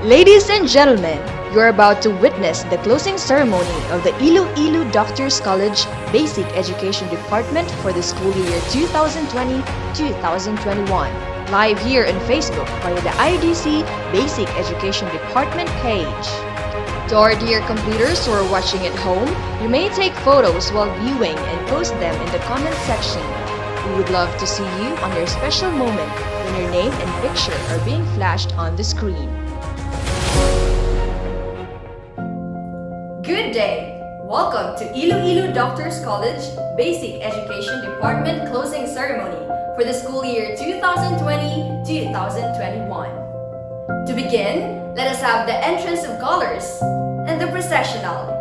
Ladies and gentlemen, you are about to witness the closing ceremony of the Iloilo Doctors College Basic Education Department for the school year 2020-2021. Live here on Facebook via the IDC Basic Education Department page. To our dear completers who are watching at home, you may take photos while viewing and post them in the comment section. We would love to see you on your special moment when your name and picture are being flashed on the screen. Good day! Welcome to Iloilo Doctors College Basic Education Department closing ceremony for the school year 2020-2021. To begin, let us have the entrance of colors and the processional.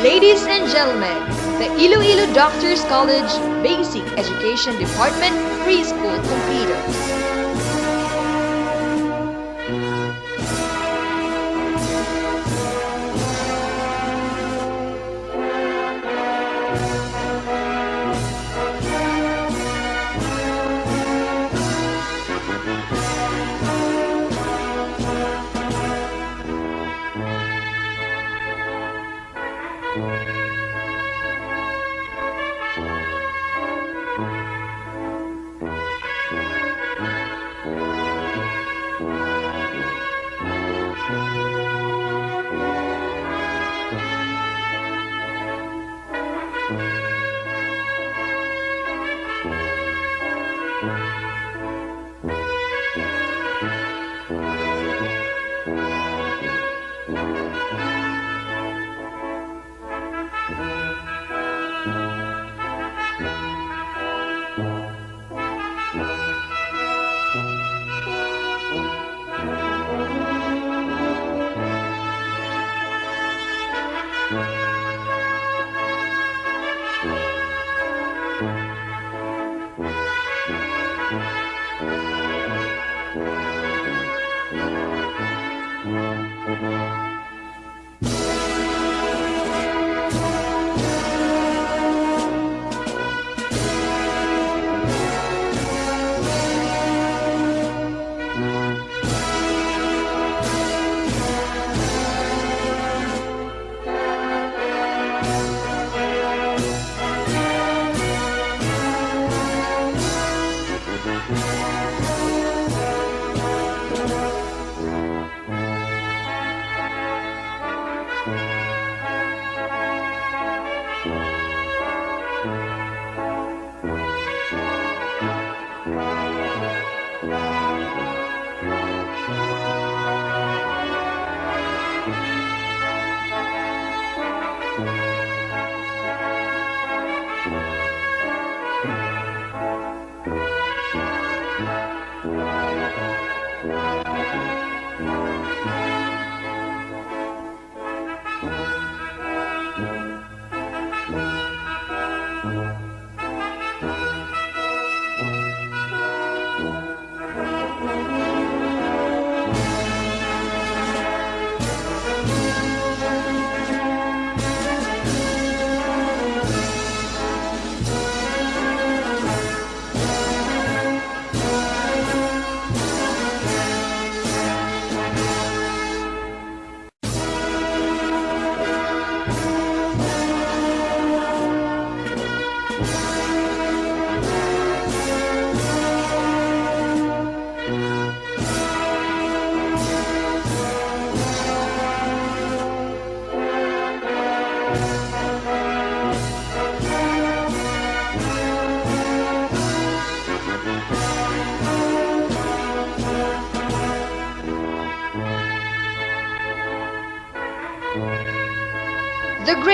Ladies and gentlemen, the Iloilo Doctors College Basic Education Department Preschool completers.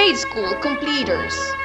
grade school completers.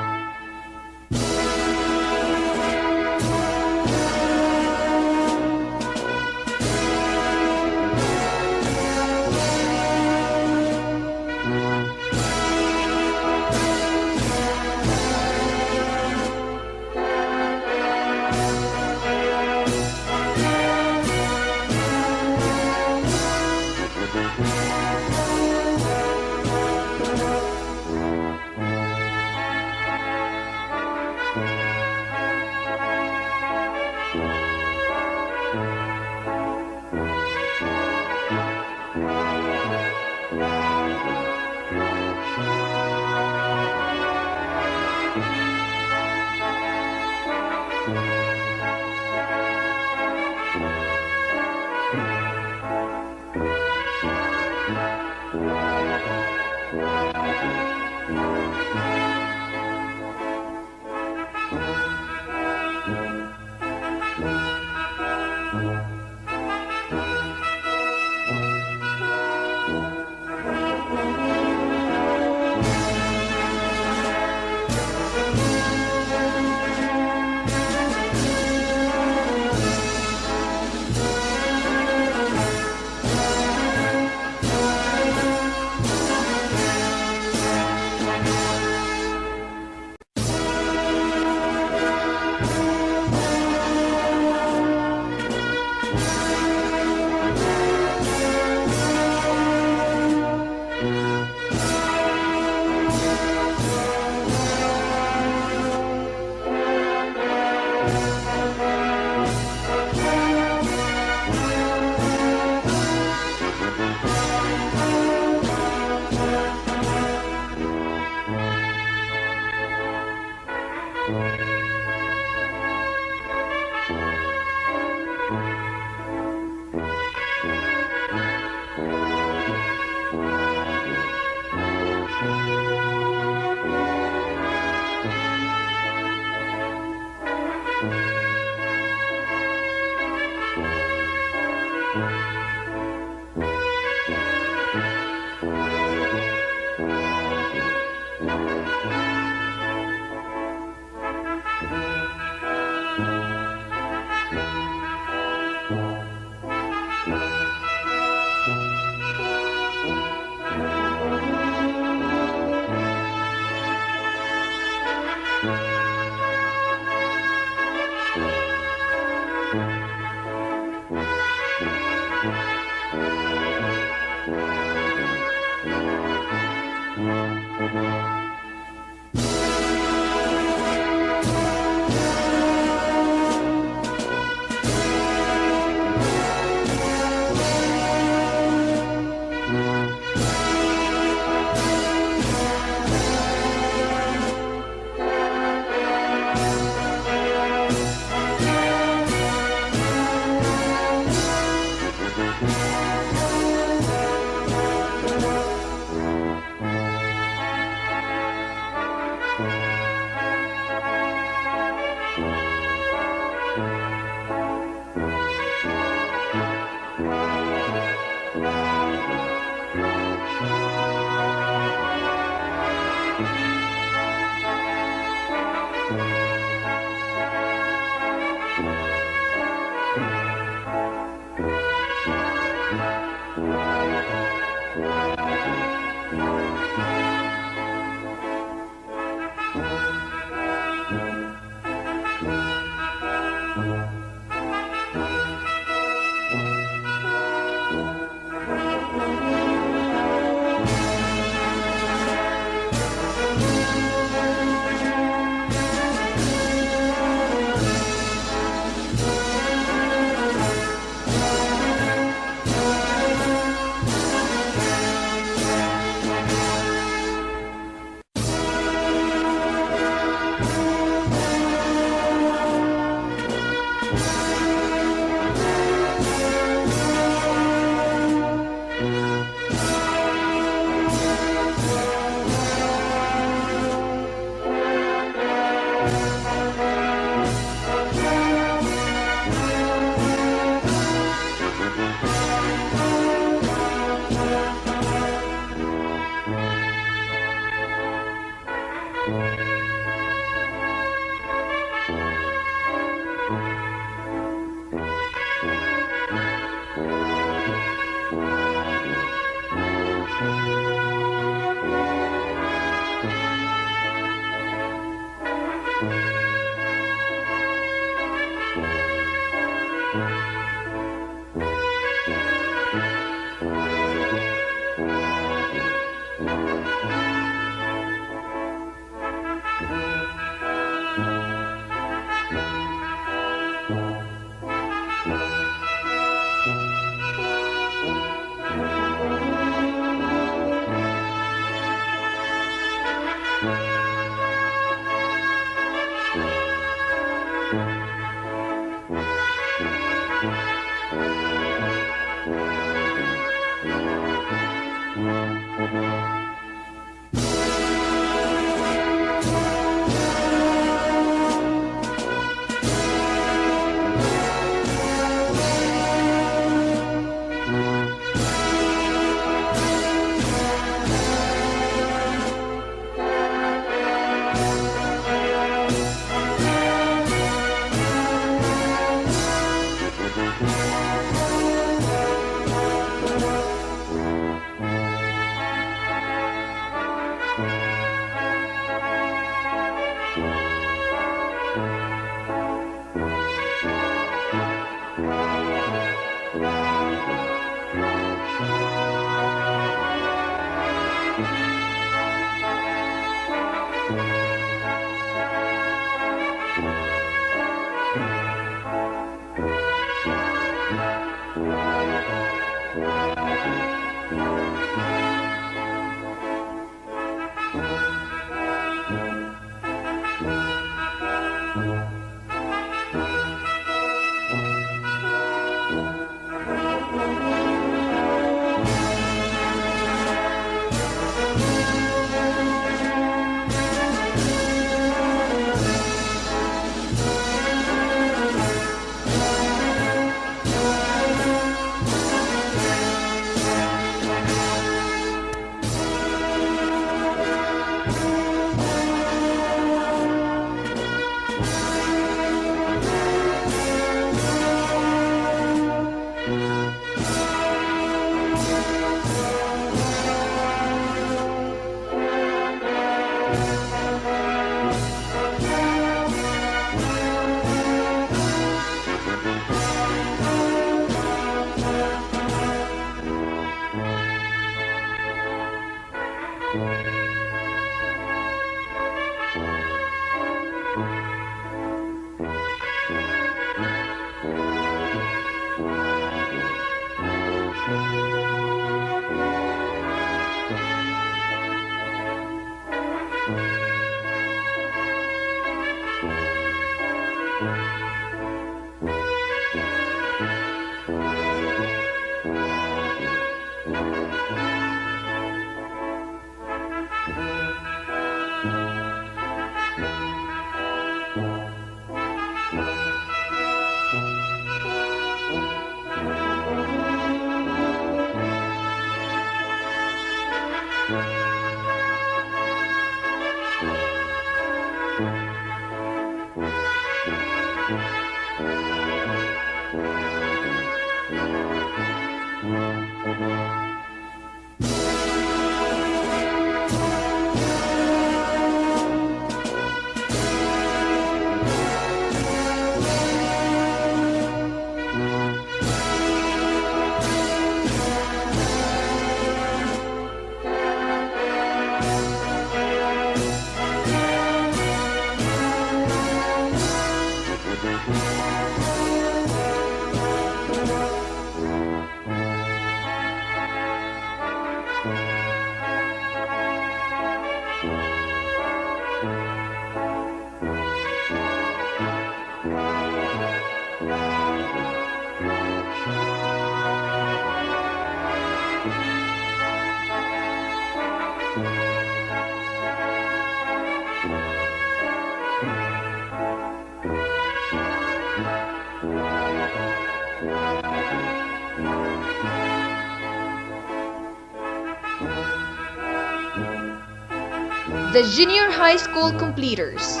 The junior high school completers.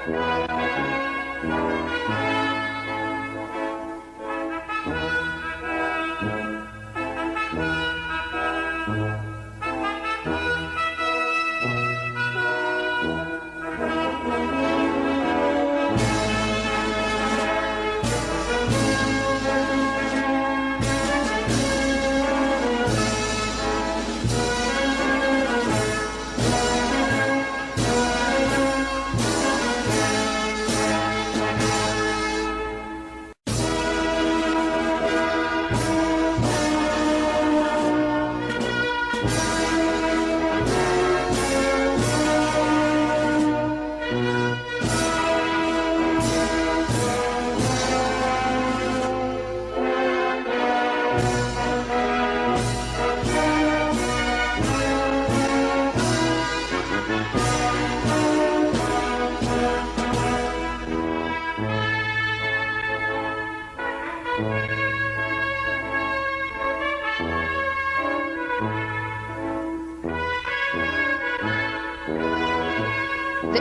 The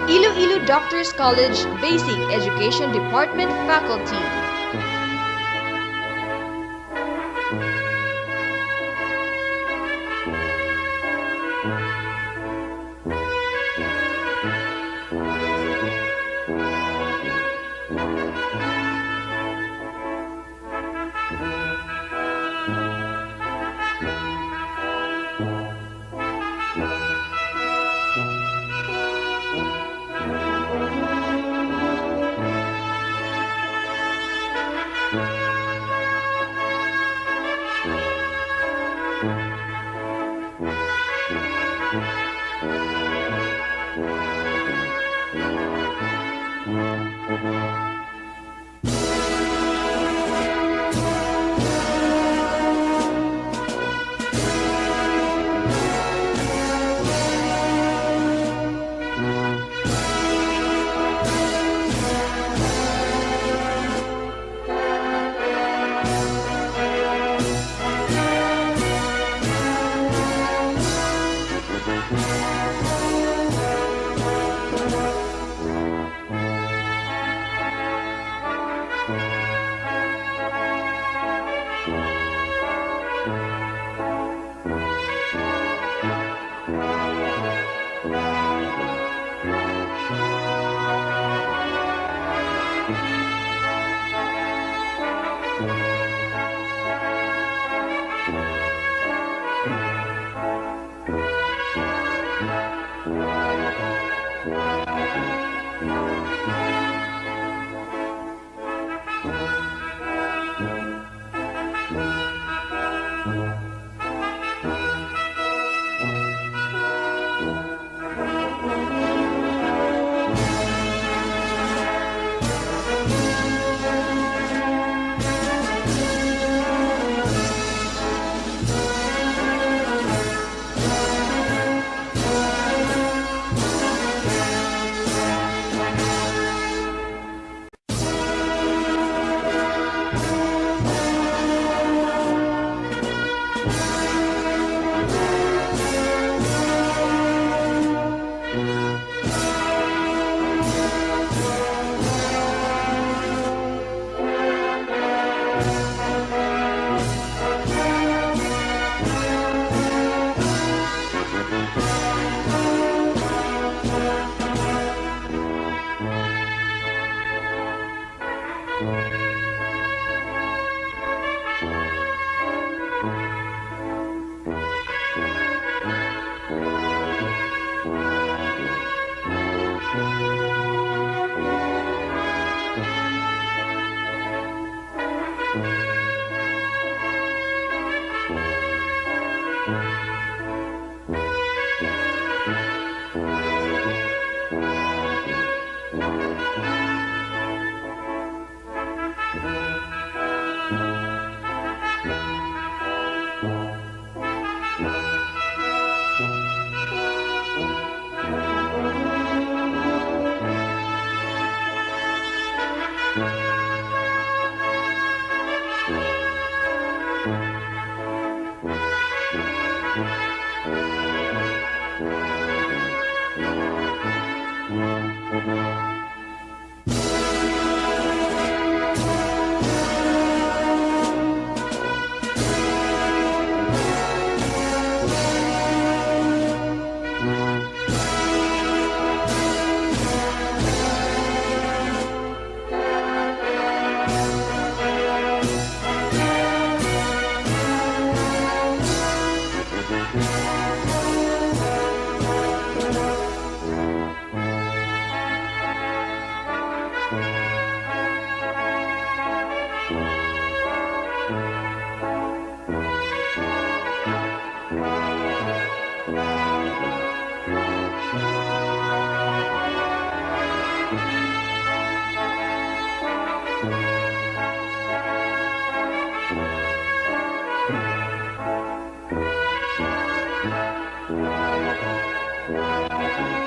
Iloilo Doctors College Basic Education Department faculty.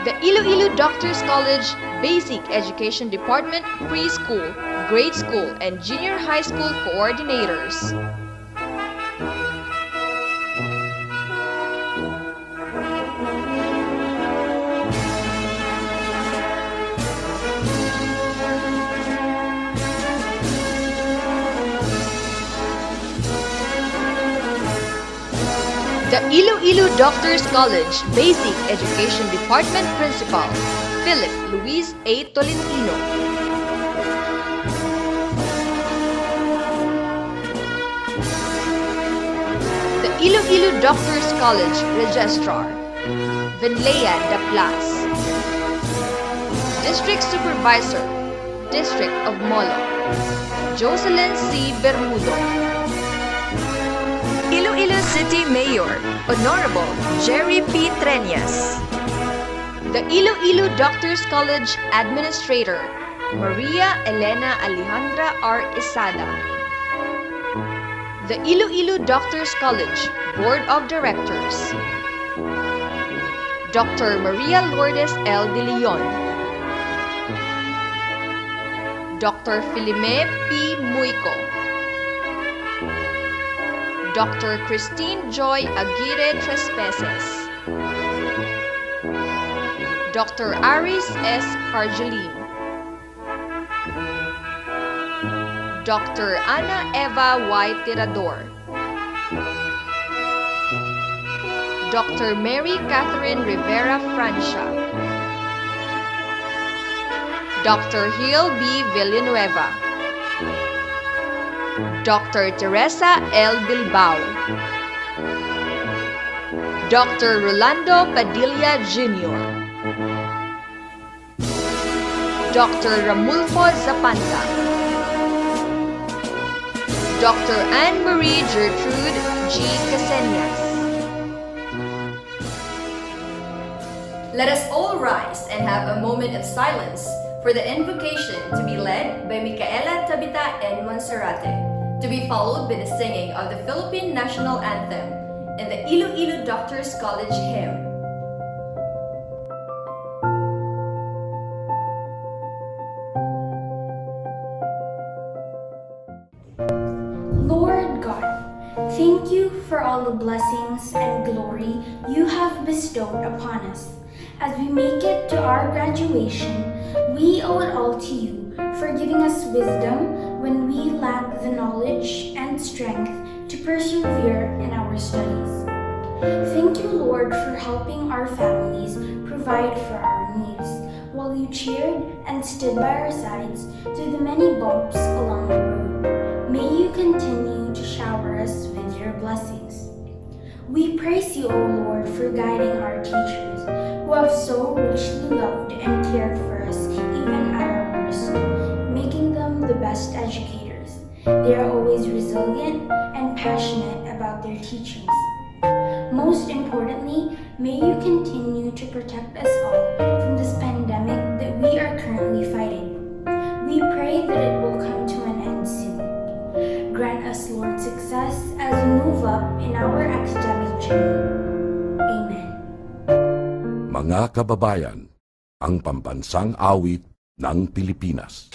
The Iloilo Doctors College Basic Education Department Preschool, Grade School, and Junior High School Coordinators. The Iloilo Doctors College Basic Education Department Principal, Philip Luis A. Tolentino. The Iloilo Doctors College Registrar, Venlea de Plas. District Supervisor, District of Molo, Jocelyn C. Bermudo. Iloilo City Mayor, Honorable Jerry P. Treñas. The Iloilo Doctors College Administrator, Maria Elena Alejandra R. Isada. The Iloilo Doctors College Board of Directors, Dr. Maria Lourdes L. De Leon. Dr. Filime P. Muico. Dr. Christine Joy Aguirre Trespeses. Dr. Aris S. Harjelin. Dr. Ana Eva Y. Tirador. Dr. Mary Catherine Rivera Francia. Dr. Hill B. Villanueva. Dr. Teresa L. Bilbao. Dr. Rolando Padilla Jr. Dr. Ramulfo Zapanta. Dr. Anne-Marie Gertrude G. Caseñas. Let us all rise and have a moment of silence for the invocation to be led by Micaela Tabita and Monserrate, to be followed by the singing of the Philippine National Anthem and the Iloilo Doctors College hymn. Lord God, thank you for all the blessings and glory you have bestowed upon us. As we make it to our graduation, we owe it all to you for giving us wisdom when we lack the knowledge and strength to persevere in our studies. Thank you, Lord, for helping our families provide for our needs, while you cheered and stood by our sides through the many bumps along the road. May you continue to shower us with your blessings. We praise you, O Lord, for guiding our teachers, who have so richly loved and cared for us even at our worst, making them the best educators. They are always resilient and passionate about their teachings. Most importantly, may you continue to protect us all from this pandemic that we are currently fighting. We pray that it will come to an end soon. Grant us, Lord, success as we move up in our academic journey. Amen. Mga kababayan, ang pambansang awit ng Pilipinas.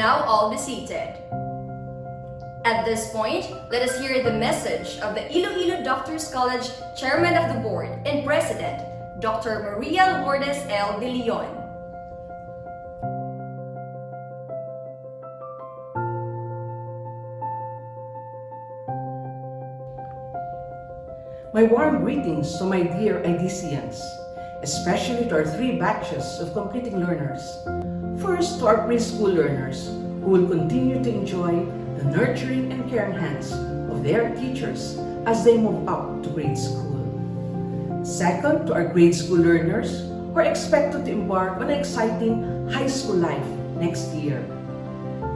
now all be seated. At this point, let us hear the message of the Iloilo Doctors College Chairman of the Board and President, Dr. Maria Lourdes L. De Leon. My warm greetings to my dear IDCians, especially to our 3 batches of completing learners. First, to our preschool learners who will continue to enjoy the nurturing and caring hands of their teachers as they move up to grade school. Second, to our grade school learners who are expected to embark on an exciting high school life next year.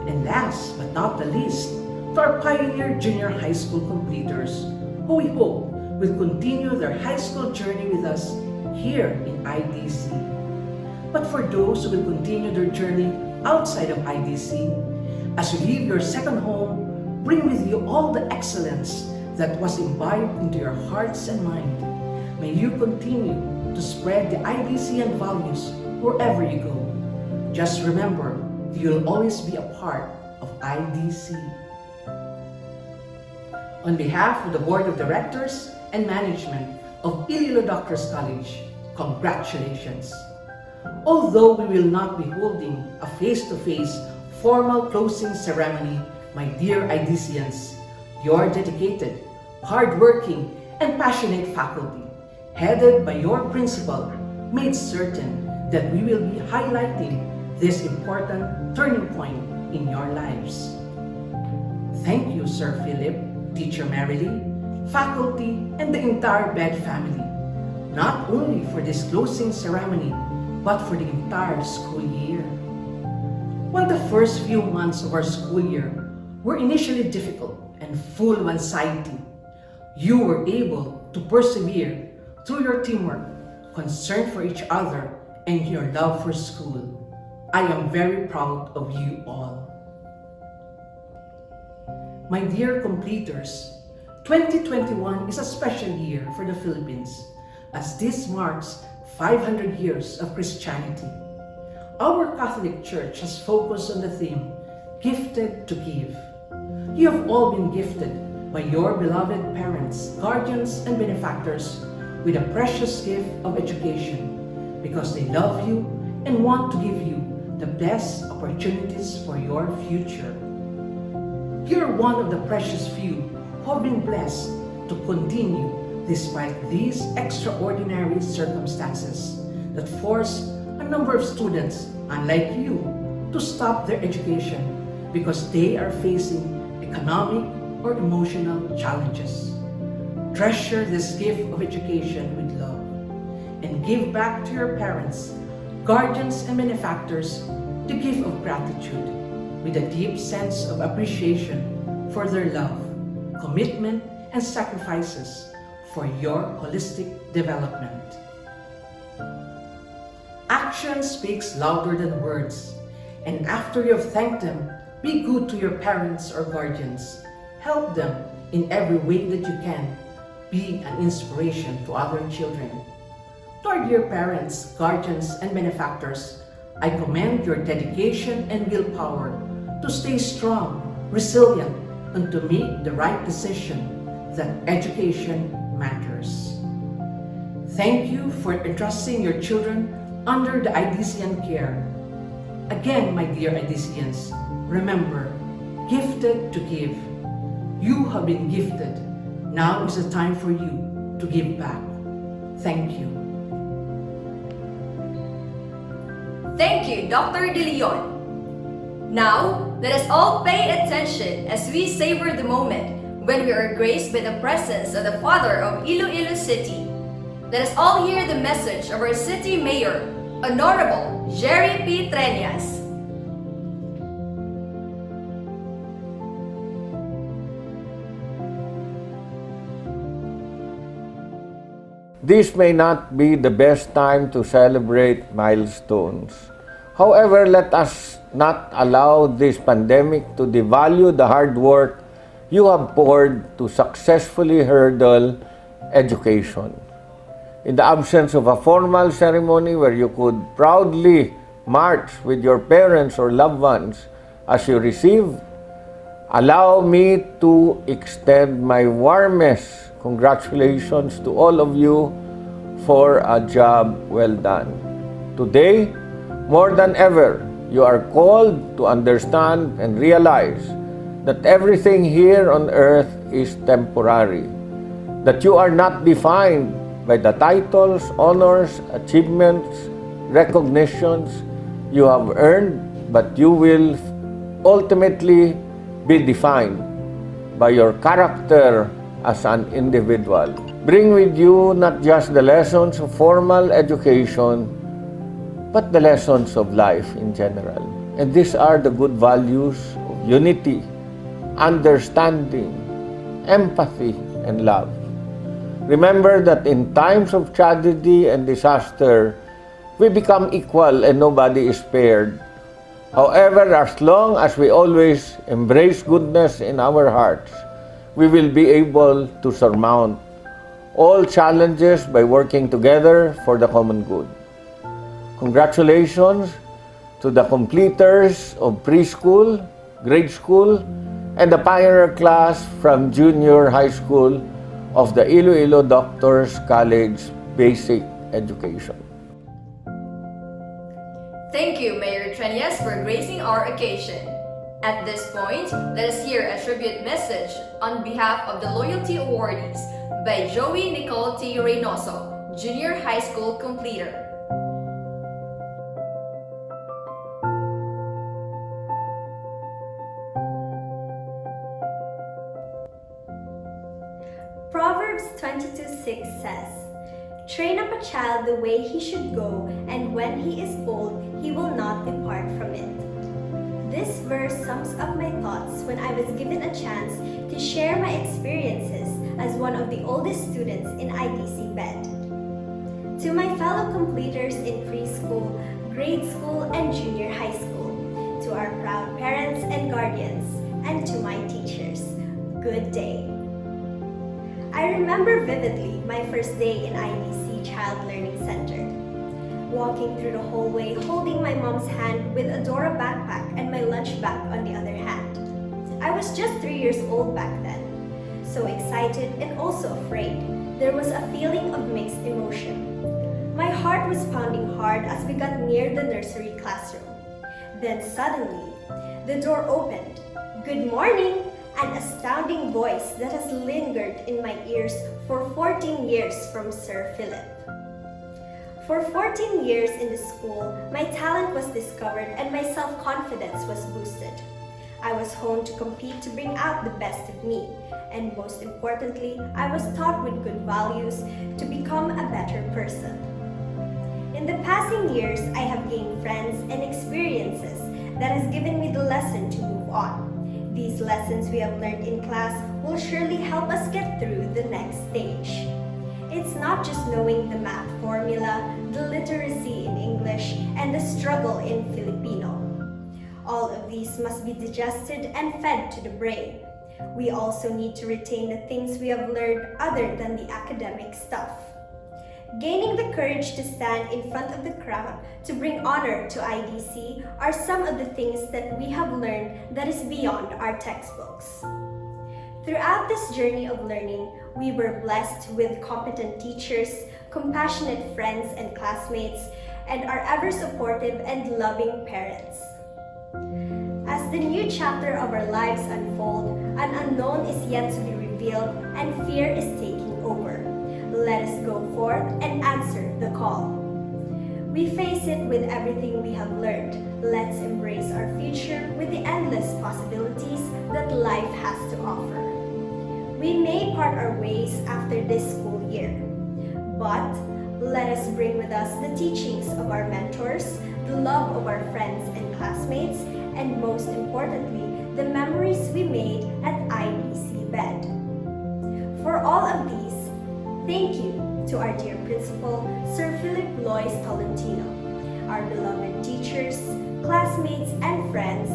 And last but not the least, to our pioneer junior high school completers who we hope will continue their high school journey with us here in IDC. But for those who will continue their journey outside of IDC, as you leave your second home, bring with you all the excellence that was imbibed into your hearts and mind. May you continue to spread the IDCian values wherever you go. Just remember, you'll always be a part of IDC. On behalf of the Board of Directors and Management of Iloilo Doctors College, congratulations! Although we will not be holding a face-to-face formal closing ceremony, my dear IDCians, your dedicated, hardworking, and passionate faculty, headed by your principal, made certain that we will be highlighting this important turning point in your lives. Thank you, Sir Philip, Teacher Marilee, faculty, and the entire BED family, not only for this closing ceremony, but for the entire school year. While the first few months of our school year were initially difficult and full of anxiety, you were able to persevere through your teamwork, concern for each other, and your love for school. I am very proud of you all. My dear completers, 2021 is a special year for the Philippines, as this marks 500 years of Christianity. Our Catholic Church has focused on the theme, Gifted to Give. You have all been gifted by your beloved parents, guardians, and benefactors with a precious gift of education because they love you and want to give you the best opportunities for your future. You're one of the precious few who have been blessed to continue despite these extraordinary circumstances that force a number of students, unlike you, to stop their education because they are facing economic or emotional challenges. Treasure this gift of education with love and give back to your parents, guardians, and benefactors the gift of gratitude with a deep sense of appreciation for their love, commitment, and sacrifices for your holistic development. Action speaks louder than words, and after you have thanked them, be good to your parents or guardians. Help them in every way that you can. Be an inspiration to other children. To our dear parents, guardians, and benefactors, I commend your dedication and willpower to stay strong, resilient, and to make the right decision that education matters. Thank you for entrusting your children under the IDCian care. Again, my dear IDCians, remember, gifted to give. You have been gifted. Now is the time for you to give back. Thank you. Thank you, Dr. De Leon. Now, let us all pay attention as we savor the moment when we are graced by the presence of the Father of Iloilo City. Let us all hear the message of our City Mayor, Honorable Jerry P. Treñas. This may not be the best time to celebrate milestones. However, let us not allow this pandemic to devalue the hard work you have poured to successfully hurdle education. In the absence of a formal ceremony where you could proudly march with your parents or loved ones, as you receive, allow me to extend my warmest congratulations to all of you for a job well done. Today, more than ever, you are called to understand and realize that everything here on earth is temporary, that you are not defined by the titles, honors, achievements, recognitions you have earned, but you will ultimately be defined by your character as an individual. Bring with you not just the lessons of formal education, but the lessons of life in general. And these are the good values of unity, understanding, empathy, and love. Remember that in times of tragedy and disaster, we become equal and nobody is spared. However, as long as we always embrace goodness in our hearts, we will be able to surmount all challenges by working together for the common good. Congratulations to the completers of preschool, grade school, and the pioneer class from junior high school of the Iloilo Doctors College Basic Education. Thank you, Mayor Trenyes, for gracing our occasion. At this point, let us hear a tribute message on behalf of the Loyalty Awardees by Joey Nicole T. Reynoso, Junior High School Completer. Proverbs 22:6 says, "Train up a child the way he should go, and when he is old, he will not depart from it." This verse sums up my thoughts when I was given a chance to share my experiences as one of the oldest students in IDC BED. To my fellow completers in preschool, grade school, and junior high school, to our proud parents and guardians, and to my teachers, good day. I remember vividly my first day in IDC Child Learning Center. Walking through the hallway holding my mom's hand with a Dora backpack and my lunch bag on the other hand. I was just 3 years old back then. So excited and also afraid. There was a feeling of mixed emotion. My heart was pounding hard as we got near the nursery classroom. Then suddenly, the door opened. "Good morning!" An astounding voice that has lingered in my ears for 14 years from Sir Philip. For 14 years in the school, my talent was discovered and my self-confidence was boosted. I was honed to compete to bring out the best of me, and most importantly, I was taught with good values to become a better person. In the passing years, I have gained friends and experiences that has given me the lesson to move on. These lessons we have learned in class will surely help us get through the next stage. It's not just knowing the math formula, the literacy in English, and the struggle in Filipino. All of these must be digested and fed to the brain. We also need to retain the things we have learned other than the academic stuff. Gaining the courage to stand in front of the crowd to bring honor to IDC are some of the things that we have learned that is beyond our textbooks. Throughout this journey of learning, we were blessed with competent teachers, compassionate friends and classmates, and our ever-supportive and loving parents. As the new chapter of our lives unfold, an unknown is yet to be revealed and fear is taking over. Let us go forth and answer the call. We face it with everything we have learned. Let's embrace our future with the endless possibilities that life has to offer. We may part our ways after this school year, but let us bring with us the teachings of our mentors, the love of our friends and classmates, and most importantly, the memories we made at IDC BED. For all of these, thank you to our dear principal, Sir Philip Lois Tolentino, our beloved teachers, classmates, and friends,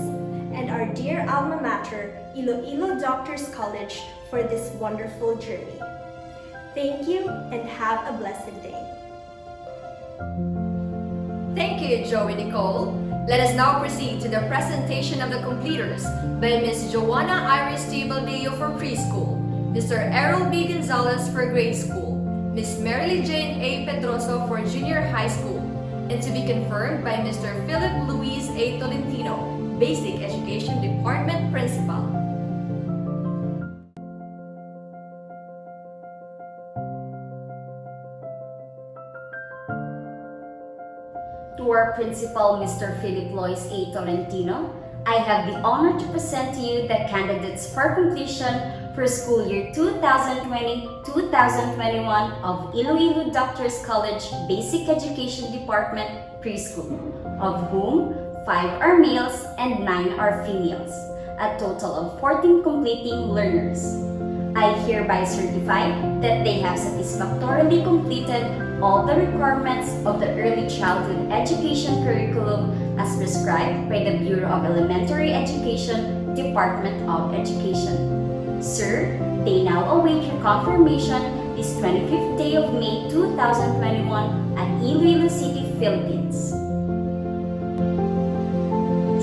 and our dear alma mater, Iloilo Doctors College, for this wonderful journey. Thank you and have a blessed day. Thank you, Joey Nicole. Let us now proceed to the presentation of the completers by Ms. Joanna Iris T. Baldeo for preschool, Mr. Errol B. Gonzalez for grade school, Ms. Marilyn Jane A. Pedroso for junior high school, and to be confirmed by Mr. Philip Luis A. Tolentino, Basic Education Department Principal. To our principal, Mr. Philip Lois A. Tolentino, I have the honor to present to you the candidates for completion for school year 2020-2021 of Iloilo Doctors College Basic Education Department Preschool, of whom 5 are males and 9 are females, a total of 14 completing learners. I hereby certify that they have satisfactorily completed all the requirements of the early childhood education curriculum as prescribed by the Bureau of Elementary Education, Department of Education. Sir, they now await your confirmation this 25th day of May 2021 at Iloilo City, Philippines.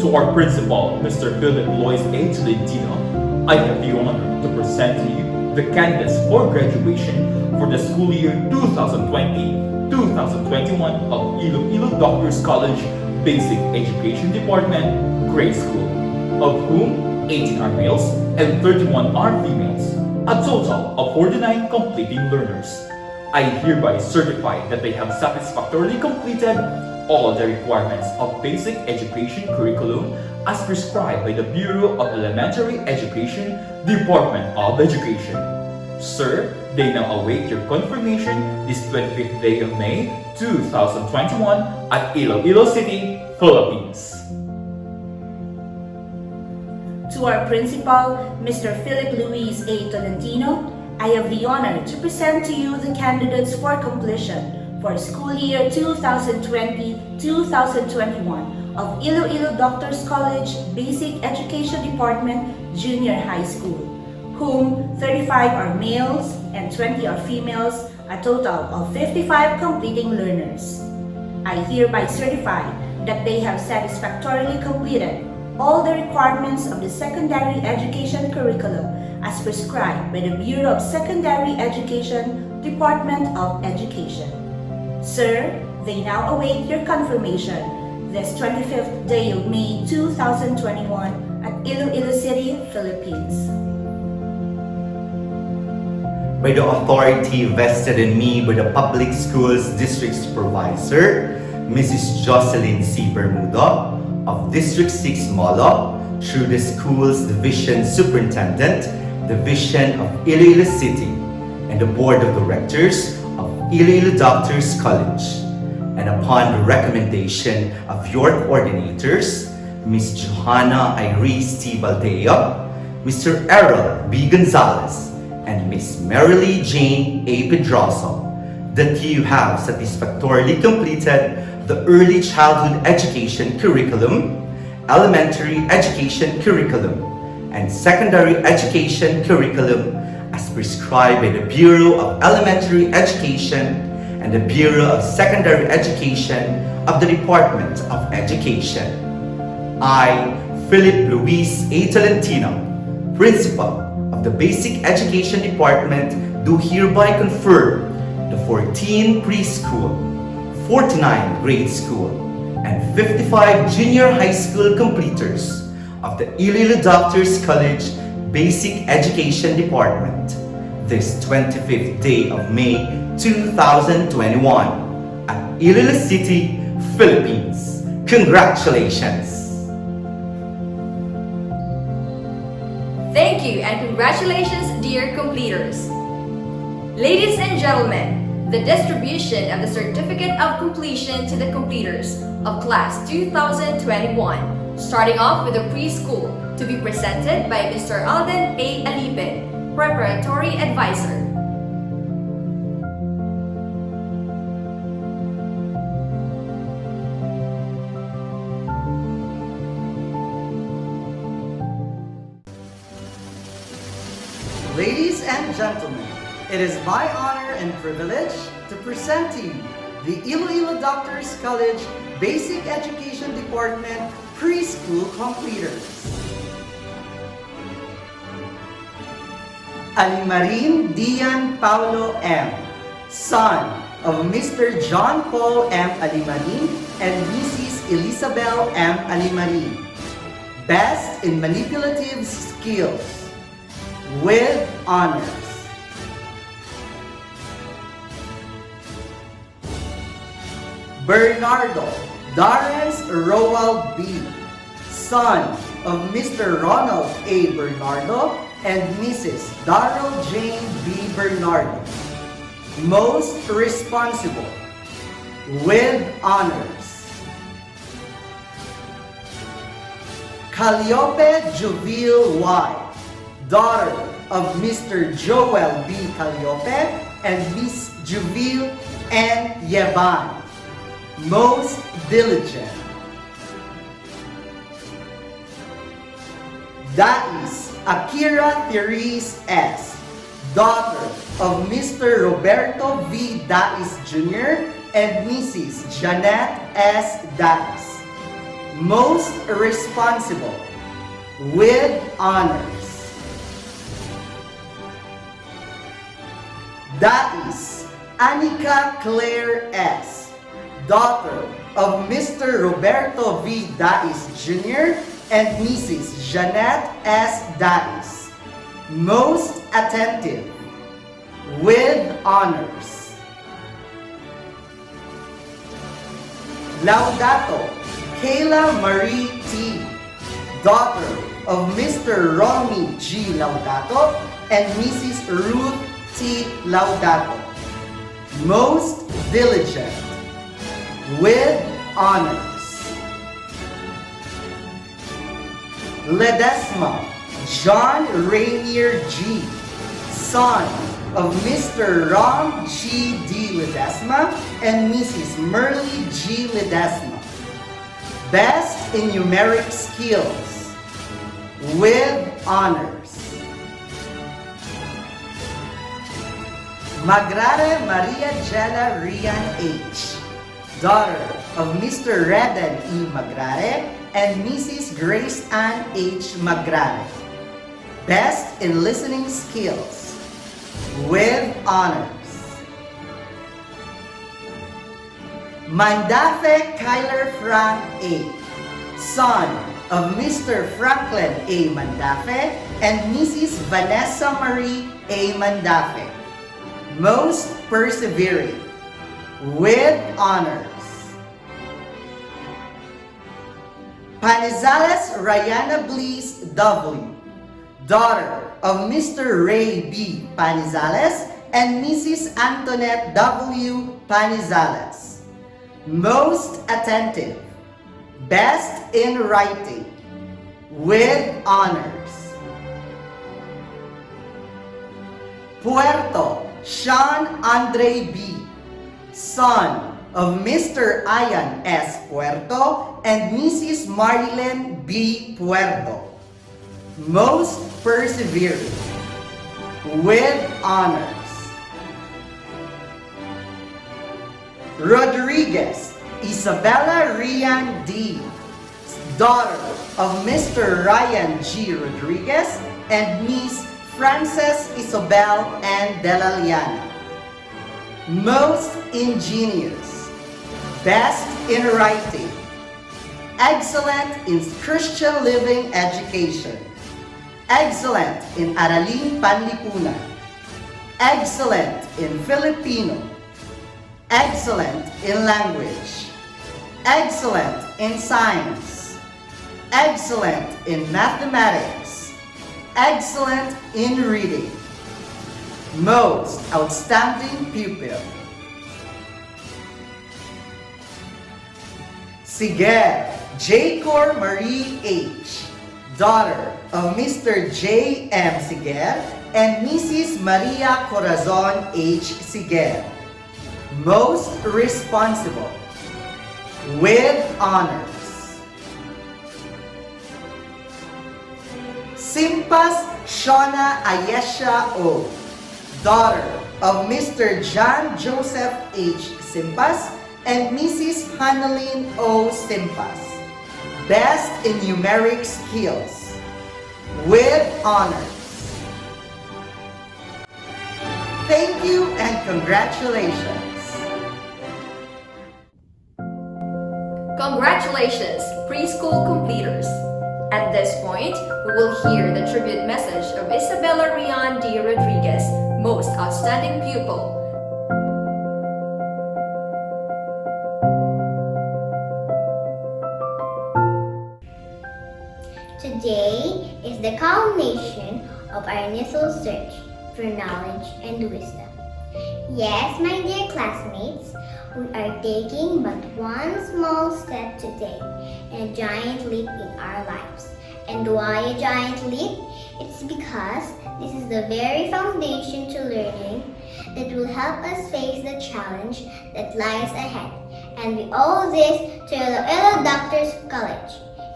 To our principal, Mr. Philip Lois A. Tolentino, I have the honor to present to you the candidates for graduation for the school year 2020-2021 of Iloilo Doctors College Basic Education Department Grade School, of whom 18 are males and 31 are females, a total of 49 completing learners. I hereby certify that they have satisfactorily completed all the requirements of basic education curriculum as prescribed by the Bureau of Elementary Education, Department of Education. Sir, they now await your confirmation this 25th day of May 2021 at Iloilo City, Philippines. To our principal, Mr. Philip Luis A. Tolentino, I have the honor to present to you the candidates for completion for school year 2020-2021 of Iloilo Doctors College Basic Education Department Junior High School, whom 35 are males and 20 are females, a total of 55 completing learners. I hereby certify that they have satisfactorily completed all the requirements of the secondary education curriculum as prescribed by the Bureau of Secondary Education, Department of Education. Sir, they now await your confirmation this 25th day of May 2021 at Iloilo City, Philippines. By the authority vested in me by the Public Schools District Supervisor, Mrs. Jocelyn C. Bermuda of District 6 Molo, through the school's Division Superintendent, Division of Iloilo City, and the Board of Directors of Iloilo Doctors College, and upon the recommendation of your coordinators, Ms. Johanna Iris T. Baldeo, Mr. Errol B. Gonzalez, and Ms. Marilyn Jane A. Pedroso, that you have satisfactorily completed the early childhood education curriculum, elementary education curriculum, and secondary education curriculum as prescribed by the Bureau of Elementary Education and the Bureau of Secondary Education of the Department of Education. I, Philip Luis A. Tolentino, Principal of the Basic Education Department, do hereby confirm the 14 preschool, 49 grade school, and 55 junior high school completers of the Iloilo Doctors College Basic Education Department this 25th day of May 2021 at Iloilo City, Philippines. Congratulations! Thank you and congratulations, dear completers. Ladies and gentlemen, the distribution of the Certificate of Completion to the completers of Class 2021, starting off with the preschool, to be presented by Mr. Alden A. Alipin, Preparatory Advisor. Ladies and gentlemen, it is my honor and privilege to present to you the Iloilo Doctors College Basic Education Department Preschool completers. Alimarin Dian Paulo M., son of Mr. John Paul M. Alimarin and Mrs. Elizabel M. Alimarin. Best in manipulative skills, with honors. Bernardo Darrens Roald B., son of Mr. Ronald A. Bernardo and Mrs. Darrell Jane B. Bernardo. Most responsible, with honors. Calliope Juville Y., daughter of Mr. Joel B. Calliope and Miss Juville N. Yeban. Most diligent. Dais Akira Therese S., daughter of Mr. Roberto V. Dais Jr. and Mrs. Janet S. Dais. Most responsible, with honors. Dais Anika Claire S., daughter of Mr. Roberto V. Dais Jr. and Mrs. Janet S. Dais. Most attentive, with honors. Laudato Kayla Marie T., daughter of Mr. Romy G. Laudato and Mrs. Ruth T. Laudato. Most diligent, with honors. Ledesma John Rainier G., son of Mr. Ram G. D. Ledesma and Mrs. Merly G. Ledesma. Best in numeric skills, with honors. Magrare Maria Jella Rian H., daughter of Mr. Reden E. Magrare and Mrs. Grace Ann H. Magrare. Best in listening skills, with honors. Mandafe Kyler Frank A., son of Mr. Franklin A. Mandafe and Mrs. Vanessa Marie A. Mandafe. Most persevering, with honors. Panizales Rayana Bliss W., daughter of Mr. Ray B. Panizales and Mrs. Antoinette W. Panizales. Most attentive, best in writing, with honors. Puerto Sean Andre B., son of Mr. Ian S. Puerto and Mrs. Marilyn B. Puerto. Most persevering, with honors. Rodriguez Isabella Rian D., daughter of Mr. Ryan G. Rodriguez and Miss Frances Isobel and Delaliana. Most ingenious, best in writing, excellent in Christian living education, excellent in Araling Panlipunan, excellent in Filipino, excellent in language, excellent in science, excellent in mathematics, excellent in reading, most outstanding pupil. Siger J. Marie H., daughter of Mr. J. M. Siger and Mrs. Maria Corazon H. Siger. Most responsible, with honors. Simpas Shona Ayesha O., daughter of Mr. John Joseph H. Simpas and Mrs. Hannelyn O. Simpas. Best in Numeric Skills, with honors. Thank you and congratulations. Congratulations, preschool completers! At this point, we will hear the tribute message of Isabella Rian D. Rodriguez, Most Outstanding Pupil. Today is the culmination of our initial search for knowledge and wisdom. Yes, my dear classmates, we are taking but one small step today and a giant leap in our lives. And why a giant leap? It's because this is the very foundation to learning that will help us face the challenge that lies ahead. And we owe this to Iloilo Doctors College,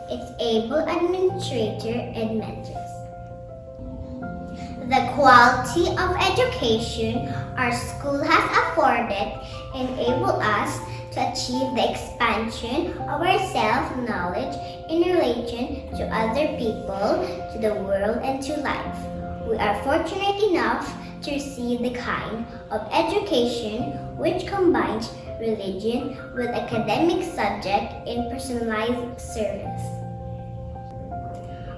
its able administrator and mentors. The quality of education our school has afforded enabled us to achieve the expansion of our self-knowledge in relation to other people, to the world, and to life. We are fortunate enough to receive the kind of education which combines religion with academic subject in personalized service.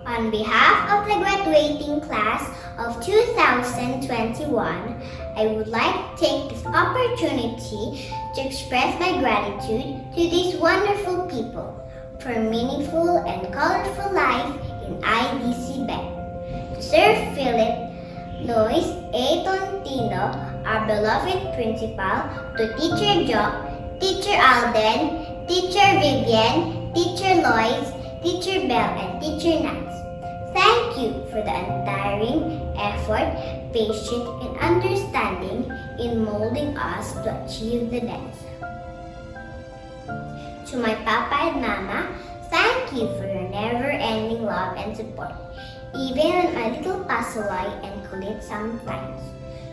On behalf of the graduating class of 2021, I would like to take this opportunity to express my gratitude to these wonderful people for a meaningful and colorful life in IDC Bank. To Sir Philip Lois A. Tontino, our beloved principal, to Teacher Jo, Teacher Alden, Teacher Vivian, Teacher Lois, Teacher Bell, and Teacher Nance. Thank you for the untiring effort, patience, and understanding in molding us to achieve the best. To my Papa and Mama, thank you for your never-ending love and support, even when a little pasaway and kulit sometimes.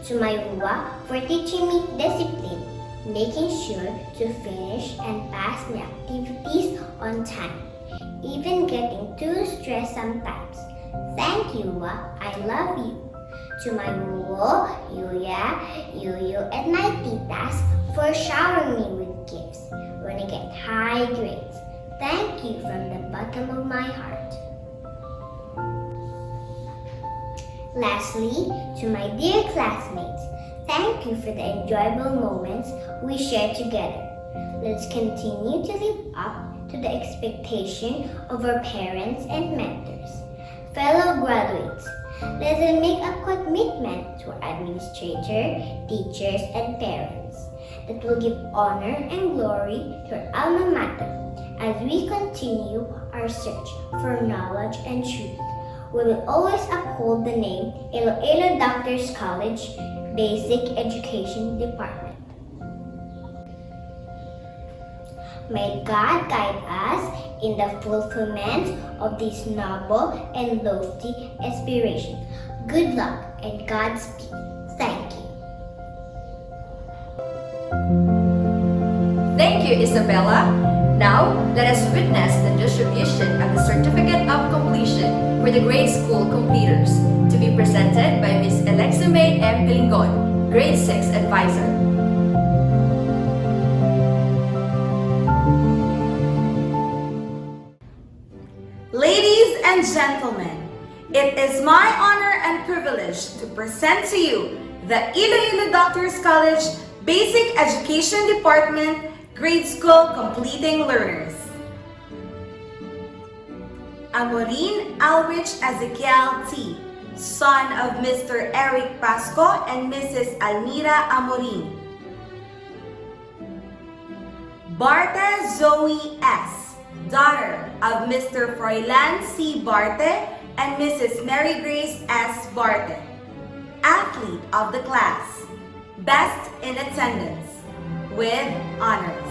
To my Rua for teaching me discipline, making sure to finish and pass my activities on time, even getting too stressed sometimes. Thank you, Rua. I love you. To my Ruo, Yuya, Yuyu, and my titas for showering me with gifts when I get high grades. Thank you from the bottom of my heart. Lastly, to my dear classmates, thank you for the enjoyable moments we shared together. Let's continue to live up to the expectation of our parents and mentors. Fellow graduates, let us make a commitment to our administrator, teachers, and parents that will give honor and glory to our alma mater as we continue our search for knowledge and truth. We will always uphold the name Iloilo Doctors College Basic Education Department. May God guide us in the fulfillment of this noble and lofty aspiration. Good luck and Godspeed. Thank you. Thank you, Isabella. Now, let us witness the distribution of the Certificate of Completion for the grade school completers, to be presented by Ms. Alexime M. Pilingon, Grade 6 Advisor. Ladies and gentlemen, it is my honor and privilege to present to you the Iloilo Doctors College Basic Education Department Grade School Completing Learners. Amorin Alwich Ezekiel T., son of Mr. Eric Pasco and Mrs. Almira Amorin. Barte Zoe S., daughter of Mr. Froilan C. Barte and Mrs. Mary Grace S. Barte. Athlete of the class, best in attendance, with honors.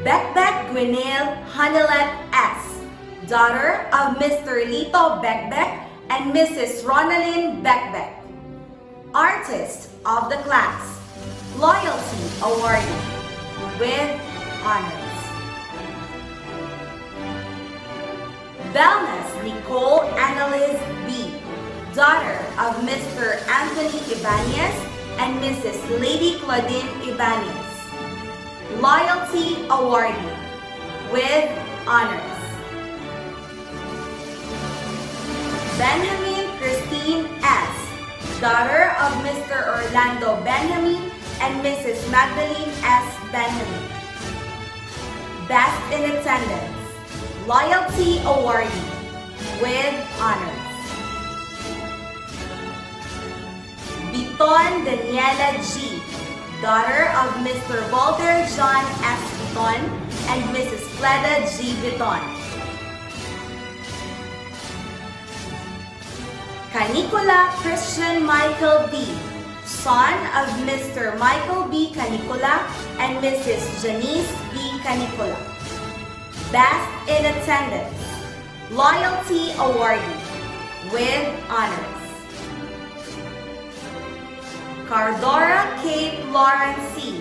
Bekbek Gwynelle Hanelet S., daughter of Mr. Lito Bekbek and Mrs. Ronalyn Bekbek. Artist of the class, Loyalty Awardee, with honors. Belnas Nicole Annalise B., daughter of Mr. Anthony Ibanez and Mrs. Lady Claudine Ibanez. Loyalty awardee with honors. Benjamin Christine S., daughter of Mr. Orlando Benjamin and Mrs. Magdalene S. Benjamin. Best in attendance. Loyalty awardee with honors. Biton Daniela G., daughter of Mr. Walter John S. Biton and Mrs. Fleda G. Biton. Canicula Christian Michael B., son of Mr. Michael B. Canicula and Mrs. Janice B. Canicula. Best in attendance. Loyalty awardee with honors. Cardora Kate Lauren C.,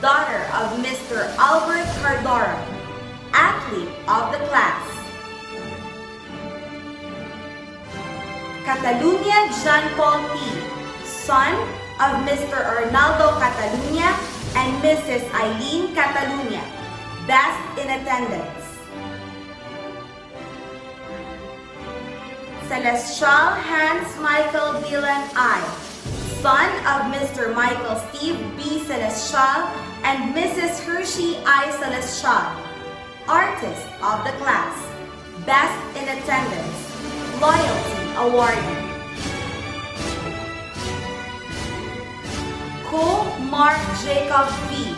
daughter of Mr. Albert Cardora, athlete of the class. Catalunya John Paul P., son of Mr. Arnaldo Catalunya and Mrs. Eileen Catalunya. Best in attendance. Celestial Hans Michael Dylan I., son of Mr. Michael Steve B. Celestial and Mrs. Hershey I. Celestial, artist of the class. Best in attendance. Loyalty awardee. Co Mark Jacob B.,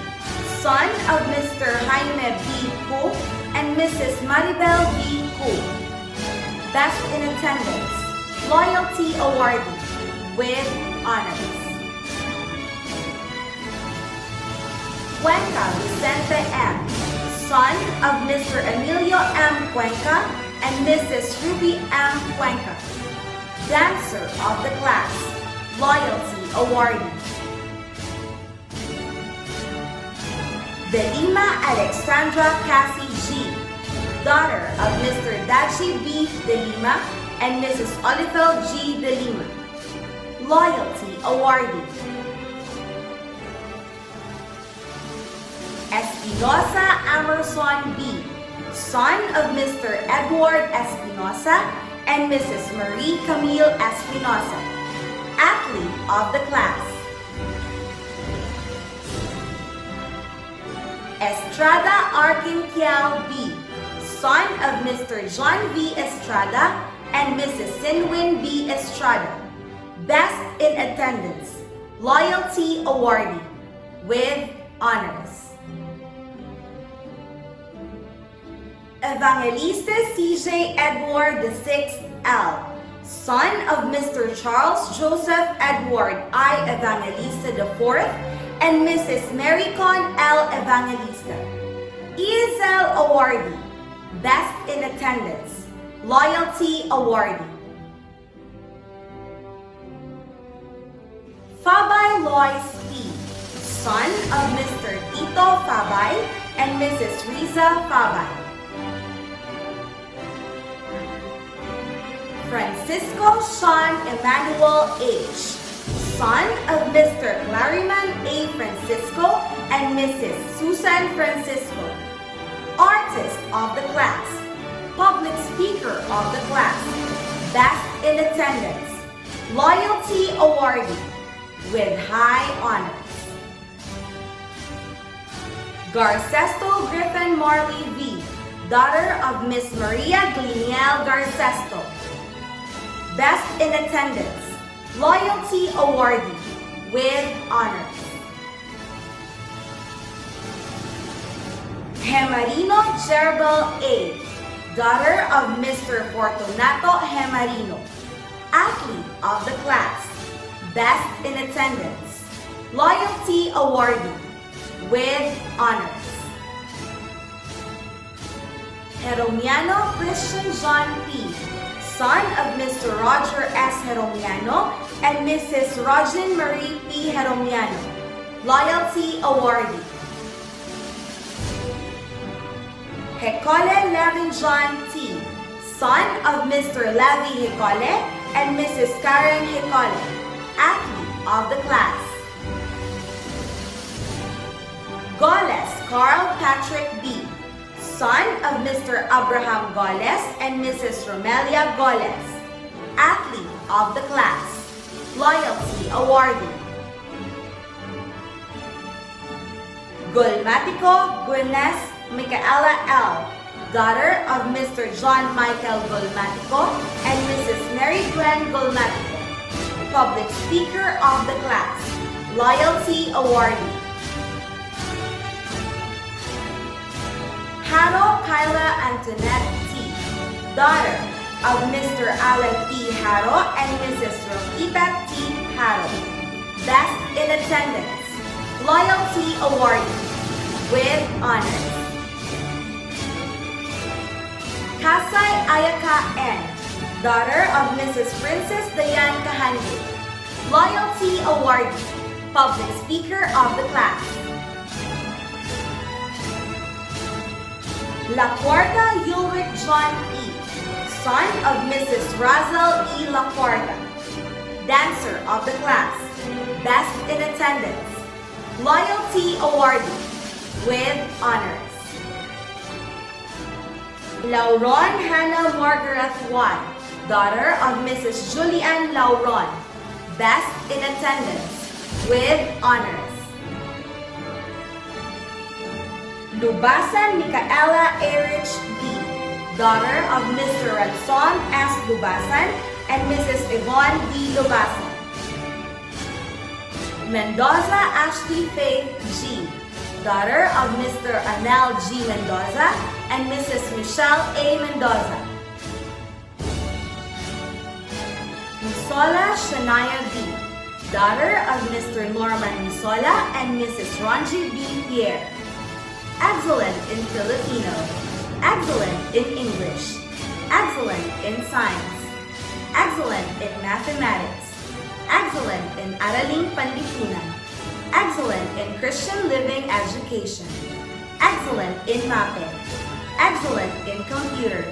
son of Mr. Jaime B. Co and Mrs. Maribel B. Co. Best in attendance. Loyalty awardee with honors. Cuenca Vicente M., son of Mr. Emilio M. Cuenca and Mrs. Ruby M. Cuenca, dancer of the class. Loyalty awardee. De Lima Alexandra Cassie G., daughter of Mr. Dachi B. De Lima and Mrs. Olifel G. De Lima. Loyalty awardee. Espinosa Amerson B., son of Mr. Edward Espinosa and Mrs. Marie Camille Espinosa, athlete of the class. Estrada Arquintial B., son of Mr. John V. Estrada and Mrs. Sinwin B. Estrada. Best in attendance. Loyalty awardee with honors. Evangelista C.J. Edward VI L., son of Mr. Charles Joseph Edward I. Evangelista IV and Mrs. Maricon L. Evangelista. ESL awardee. Best in attendance. Loyalty awardee. Fabay Lois P., son of Mr. Tito Fabay and Mrs. Riza Fabay. Francisco Sean Emmanuel H., son of Mr. Clariman A. Francisco and Mrs. Susan Francisco, artist of the class, public speaker of the class, best in attendance, loyalty awardee with high honors. Garcesto Griffin Marley V., daughter of Miss Maria Gleniel Garcesto, best in attendance, loyalty awardee with honors. Hemarino Jerbel A., daughter of Mr. Fortunato Hemarino, athlete of the class, best in attendance, loyalty awardee with honors. Jeromiano Christian John P., son of Mr. Roger S. Jeromiano and Mrs. Rogin Marie P. Jeromiano, loyalty awardee. Hecole Levin John T., son of Mr. Levi Hecole and Mrs. Karen Hecole, athlete of the class. Goles Carl Patrick B., son of Mr. Abraham Goles and Mrs. Romelia Goles, athlete of the class. Loyalty awardee. Gulmatico Gunes Micaela L., daughter of Mr. John Michael Gulmatico and Mrs. Mary Gwen Gulmatico, public speaker of the class. Loyalty awardee. Haro Kyla Antoinette T., daughter of Mr. Alan P. Haro and Mrs. Rosita T. Haro, best in attendance. Loyalty awardee with honors. Kasay Ayaka N., daughter of Mrs. Princess Dayan Kahandi, loyalty awardee, public speaker of the class. La Cuarta Ulrich John E., son of Mrs. Razel E. La Cuarta, dancer of the class, best in attendance. Loyalty awardee with honors. Lauron Hannah Margaret Juan, daughter of Mrs. Julian Lauron, best in attendance with honors. Lubasan Micaela Erich B., daughter of Mr. Ranson S. Lubasan and Mrs. Yvonne D. Lubasan. Mendoza Ashley Faith G., daughter of Mr. Anel G. Mendoza and Mrs. Michelle A. Mendoza. Misola Shania B., daughter of Mr. Norman Misola and Mrs. Ronji B. Pierre. Excellent in Filipino, excellent in English, excellent in science, excellent in mathematics, excellent in Araling Panlipunan, excellent in Christian living education, excellent in MAPE, excellent in computer,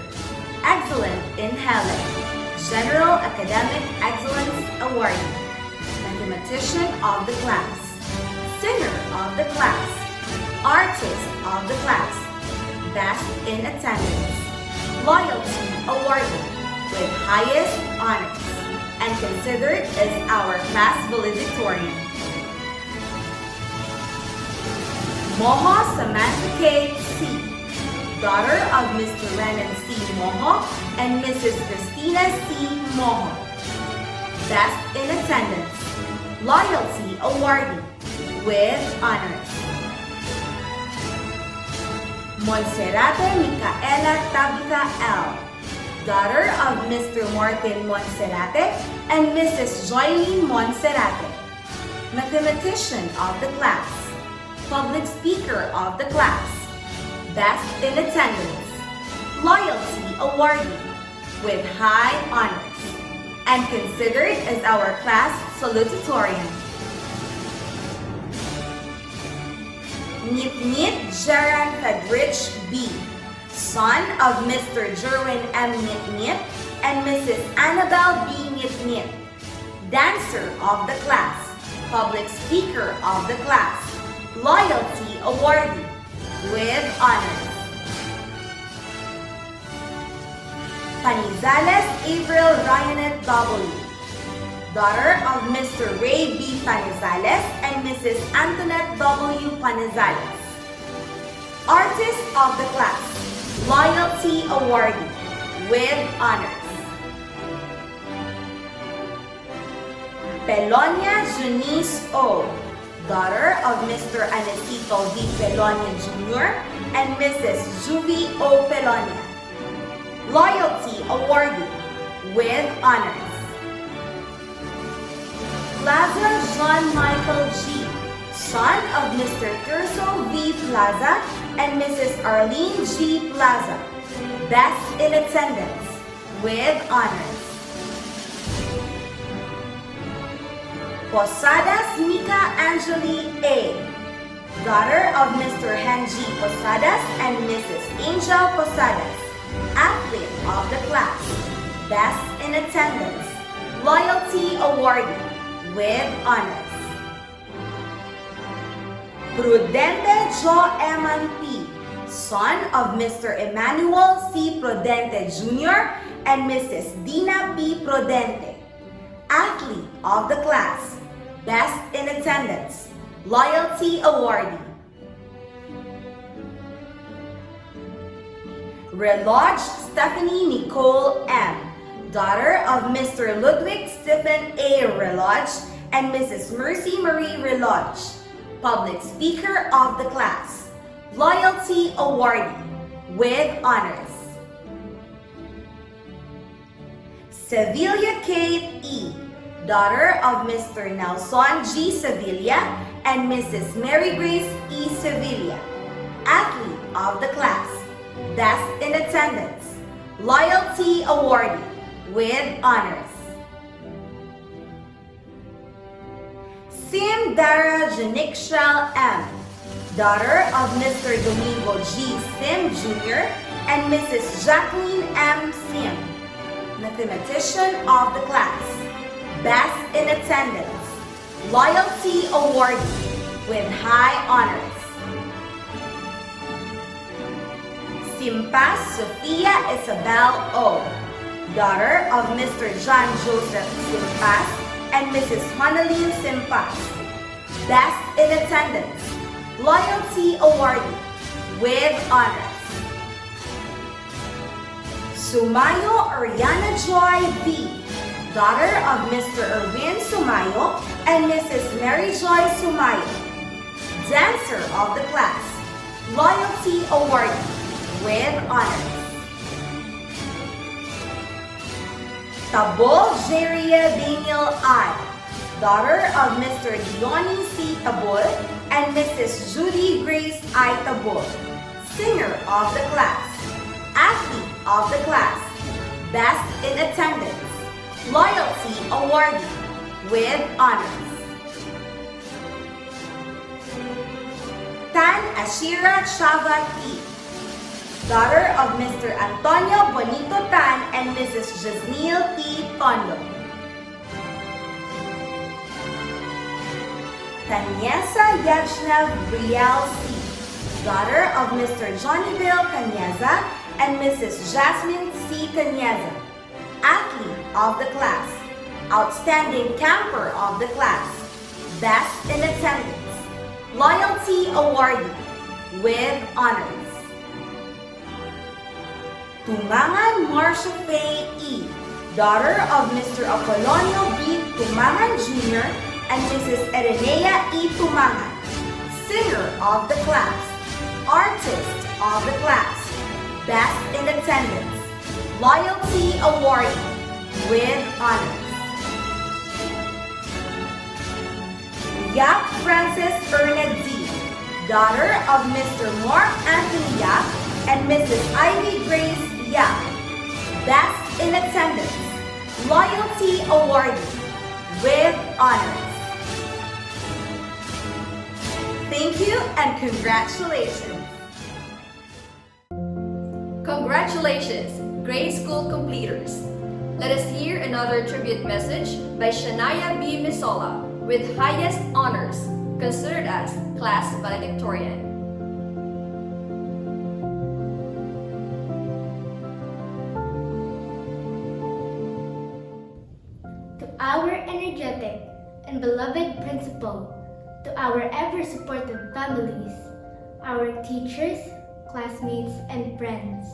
excellent in HELE, General Academic Excellence Awardee, mathematician of the class, singer of the class, artist of the class, best in attendance, loyalty awardee with highest honors, and considered as our class valedictorian. Moho Samantha K. C., daughter of Mr. Renan C. Moho and Mrs. Christina C. Moho, best in attendance, loyalty awardee with honors. Monserrate Micaela Tabitha L., daughter of Mr. Martin Monserrate and Mrs. Joylene Monserrate, mathematician of the class, public speaker of the class, best in attendance, loyalty awardee with high honors, and considered as our class salutatorian. Nitnit Jaran Fedrich B., son of Mr. Jerwin M. Nitnit and Mrs. Annabelle B. Nitnit, dancer of the class, public speaker of the class, loyalty awardee with honors. Panizales Avril Ryanet W., daughter of Mr. Ray B. Panizales and Mrs. Antoinette W. Panizales, artist of the class, loyalty awardee with honors. Pelonia Junice O., daughter of Mr. Anesito V. Pelonia Jr. and Mrs. Juvie O. Pelonia, loyalty awardee with honors. Plaza John Michael G., son of Mr. Tirso V. Plaza and Mrs. Arlene G. Plaza, best in attendance with honors. Posadas Mika Angeli A., daughter of Mr. Henji Posadas and Mrs. Angel Posadas, athlete of the class, best in attendance, loyalty awardee with honors. Prudente Jo Eman P., son of Mr. Emmanuel C. Prudente Jr. and Mrs. Dina P. Prudente, athlete of the class, best in attendance, loyalty awardee. Reloge Stephanie Nicole M., daughter of Mr. Ludwig Stephen A. Reloge and Mrs. Mercy Marie Reloge, public speaker of the class, loyalty awardee with honors. Sevilla Kate E., daughter of Mr. Nelson G. Sevilla and Mrs. Mary Grace E. Sevilla, athlete of the class, best in attendance, loyalty awardee with honors. Sim Dara Janikshal M., daughter of Mr. Domingo G. Sim Jr. and Mrs. Jacqueline M. Sim, mathematician of the class, best in attendance, loyalty awardee with high honors. Simpas Sophia Isabel O., daughter of Mr. John Joseph Simpas and Mrs. Honolin Simpas, best in attendance, loyalty awardee with honors. Sumayo Ariana Joy V., daughter of Mr. Erwin Sumayo and Mrs. Mary Joy Sumayo, dancer of the class, loyalty awardee with honors. Tabol Jeria Daniel I., daughter of Mr. Diony C. Tabol and Mrs. Judy Grace I. Tabol, singer of the class, athlete of the class, best in attendance, loyalty awardee with honors. Tan Ashira Chava T., daughter of Mr. Antonio Bonito Tan and Mrs. Jasnil T. Tondo. Tanyesa Yajnev Brielle C., daughter of Mr. Johnny Bill Canyeza and Mrs. Jasmine C. Canyeza, athlete of the class, outstanding camper of the class, best in attendance, loyalty awardee with honors. Tumangan Marcia Faye E., daughter of Mr. Apolonio B. Tumangan Jr. and Mrs. Erenea E. Tumangan, singer of the class, artist of the class, best in attendance, loyalty awardee with honors. Yap Francis Erned D., daughter of Mr. Mark Anthony Yap and Mrs. Ivy Grace Yap, best in attendance, loyalty awardee with honors. Thank you and congratulations. Congratulations, grade school completers. Let us hear another tribute message by Shania B. Misola with highest honors, considered as class valedictorian. To our energetic and beloved principal, to our ever-supportive families, our teachers, classmates, and friends,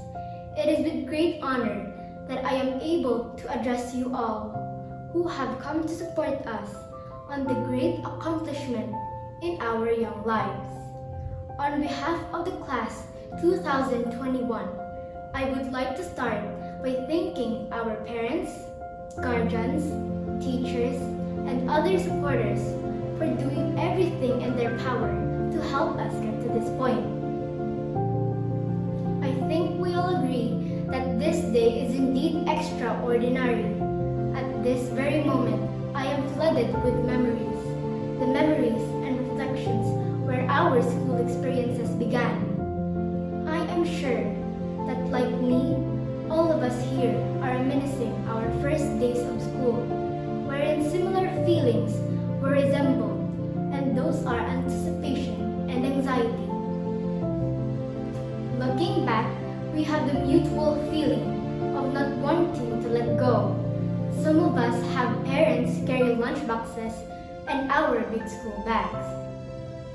it is with great honor that I am able to address you all who have come to support us on the great accomplishment in our young lives. On behalf of the class 2021, I would like to start by thanking our parents, guardians, teachers, and other supporters for doing everything in their power to help us get to this point. I think we all agree that this day is indeed extraordinary. At this very moment, I am flooded with memories, the memories and reflections where our school experiences began. I am sure that, like me, all of us here are reminiscing our first days of school, wherein similar feelings were resembled, and those are anticipation and anxiety. Looking back, we have the mutual feeling of not wanting to let go. Some of us have parents carry lunchboxes and our big school bags.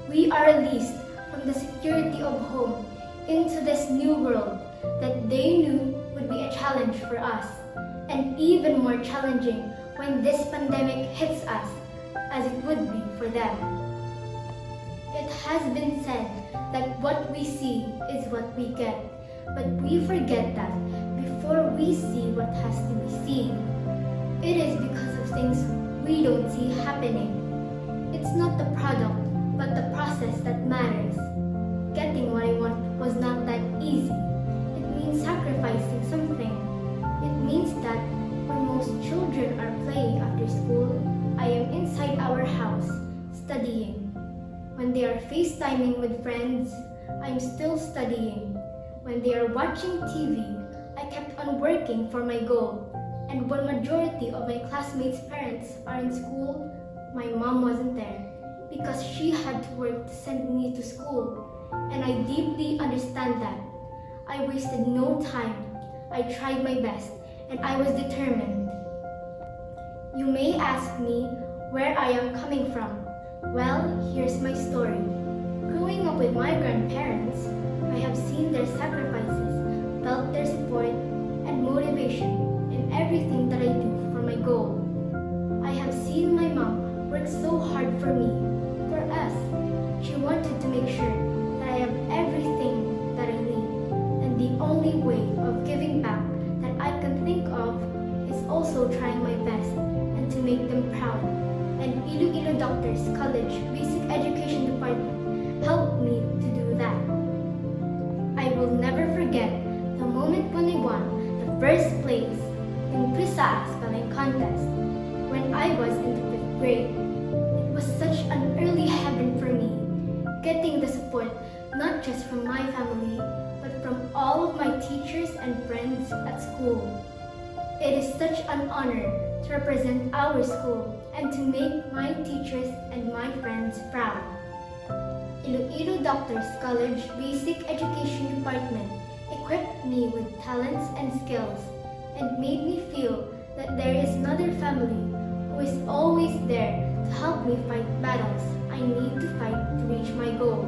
We are released from the security of home into this new world that they knew would be a challenge for us, and even more challenging when this pandemic hits us, as it would be for them. It has been said that what we see is what we get, but we forget that before we see what has to be seen, it is because of things we don't see happening. It's not the product, but the process that matters. Getting what I want was not that easy. It means sacrificing something. It means that when most children are playing after school, I am inside our house, studying. When they are FaceTiming with friends, I'm still studying. When they are watching TV, I kept on working for my goal. And when majority of my classmates' parents are in school, my mom wasn't there because she had to work to send me to school. And I deeply understand that. I wasted no time. I tried my best, and I was determined. You may ask me where I am coming from. Well, here's my story. Growing up with my grandparents, I have seen their sacrifices, felt their support and motivation in everything that I do for my goal. I have seen my mom work so hard for me, for us. She wanted to make sure that I have everything that I need, and the only way of giving back that I can think of is also trying my best and to make them proud. And Iloilo Doctors College Basic Education Department helped me to do that. I will never forget the moment when I won the first place in Prisa spelling contest when I was in the 5th grade. It was such an early heaven for me, getting the support not just from my family, but from all of my teachers and friends at school. It is such an honor to represent our school and to make my teachers and my friends proud. Iloilo Doctors College Basic Education Department equipped me with talents and skills and made me feel that there is another family who is always there to help me fight battles I need to fight to reach my goal.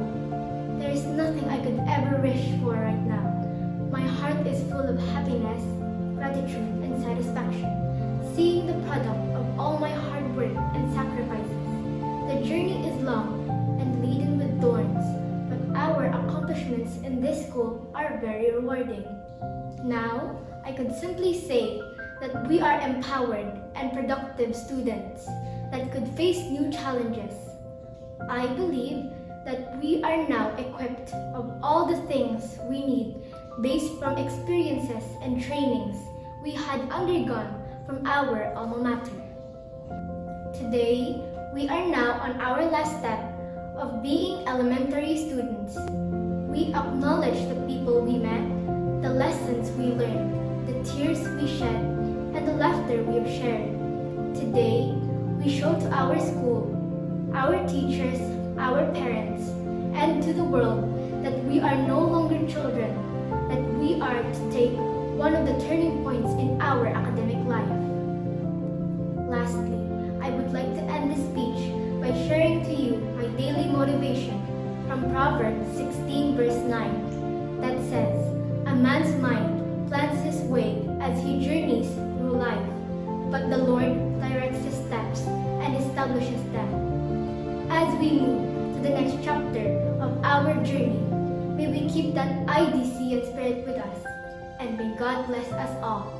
There is nothing I could ever wish for right now. My heart is full of happiness, gratitude, and satisfaction, seeing the product of all my hard work and sacrifices. The journey is long and laden with thorns, but our accomplishments in this school are very rewarding. Now, I could simply say that we are empowered and productive students that could face new challenges. I believe that we are now equipped of all the things we need based from experiences and trainings we had undergone from our alma mater. Today, we are now on our last step of being elementary students. We acknowledge the people we met, the lessons we learned, the tears we shed, and the laughter we have shared. Today, we show to our school, our teachers, our parents, and to the world that we are no longer children, that we are to take one of the turning points in our academic life. Lastly, I would like to end this speech by sharing to you my daily motivation from Proverbs 16 verse 9 that says, "A man's mind plans his way as he journeys through life, but the Lord directs his steps and establishes them." As we move to the next chapter of our journey, may we keep that IDC and spirit with us, and may God bless us all.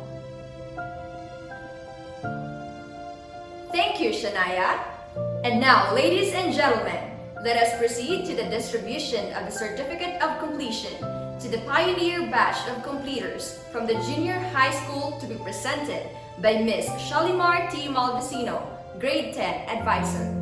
Thank you, Shania. And now, ladies and gentlemen, let us proceed to the distribution of the Certificate of Completion to the Pioneer Batch of Completers from the Junior High School to be presented by Ms. Shalimar T. Maldacino, Grade 10 Advisor.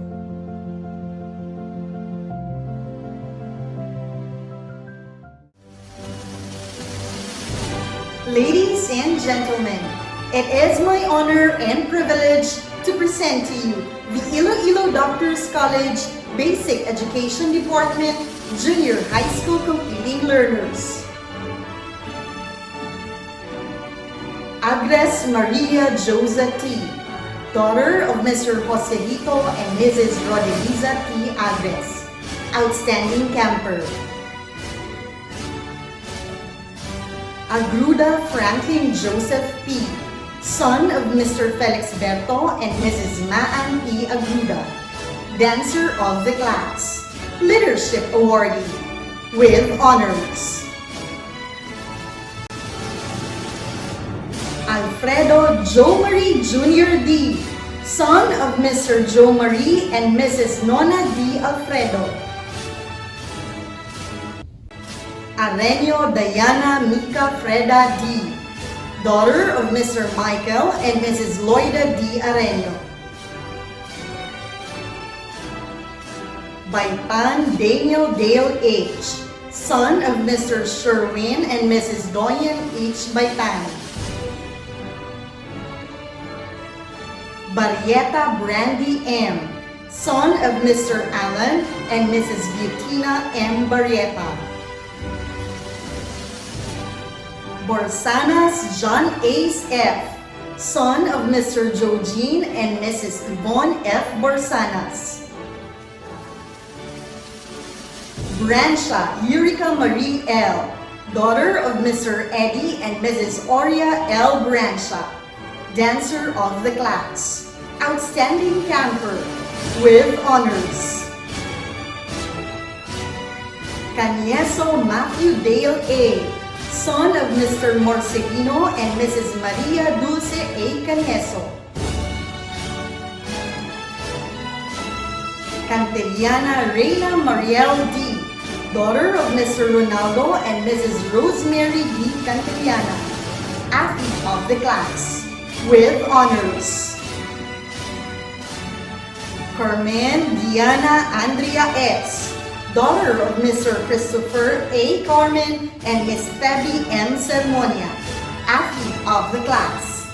Ladies and gentlemen, it is my honor and privilege to present to you the Iloilo Doctors College Basic Education Department Junior High School completing learners. Agres Maria Josa T., daughter of Mr. Joselito and Mrs. Rodeliza T. Agres, outstanding camper. Agruda Franklin Joseph P., son of Mr. Felix Berto and Mrs. Maan P. Agruda, dancer of the class, leadership awardee, with honors. Alfredo Joe Marie Jr. D., son of Mr. Joe Marie and Mrs. Nona D. Alfredo. Arenio Diana Mica Freda D., daughter of Mr. Michael and Mrs. Loida D. Arenio. Baitan Daniel Dale H., son of Mr. Sherwin and Mrs. Doyen H. Baitan. Barrieta Brandy M., son of Mr. Alan and Mrs. Butina M. Barrieta. Borsanas John Ace F., son of Mr. Jojine and Mrs. Yvonne F. Borsanas. Bransha Eureka Marie L., daughter of Mr. Eddie and Mrs. Oria L. Bransha, dancer of the class, outstanding camper, with honors. Canieso Matthew Dale A., son of Mr. Morcelino and Mrs. Maria Dulce A. Canieso. Canteliana Reina Mariel D., daughter of Mr. Ronaldo and Mrs. Rosemary D. Canteliana, athlete of the class, with honors. Carmen Diana Andrea S., daughter of Mr. Christopher A. Carmen and Miss Febby M. Cermonia, athlete of the class.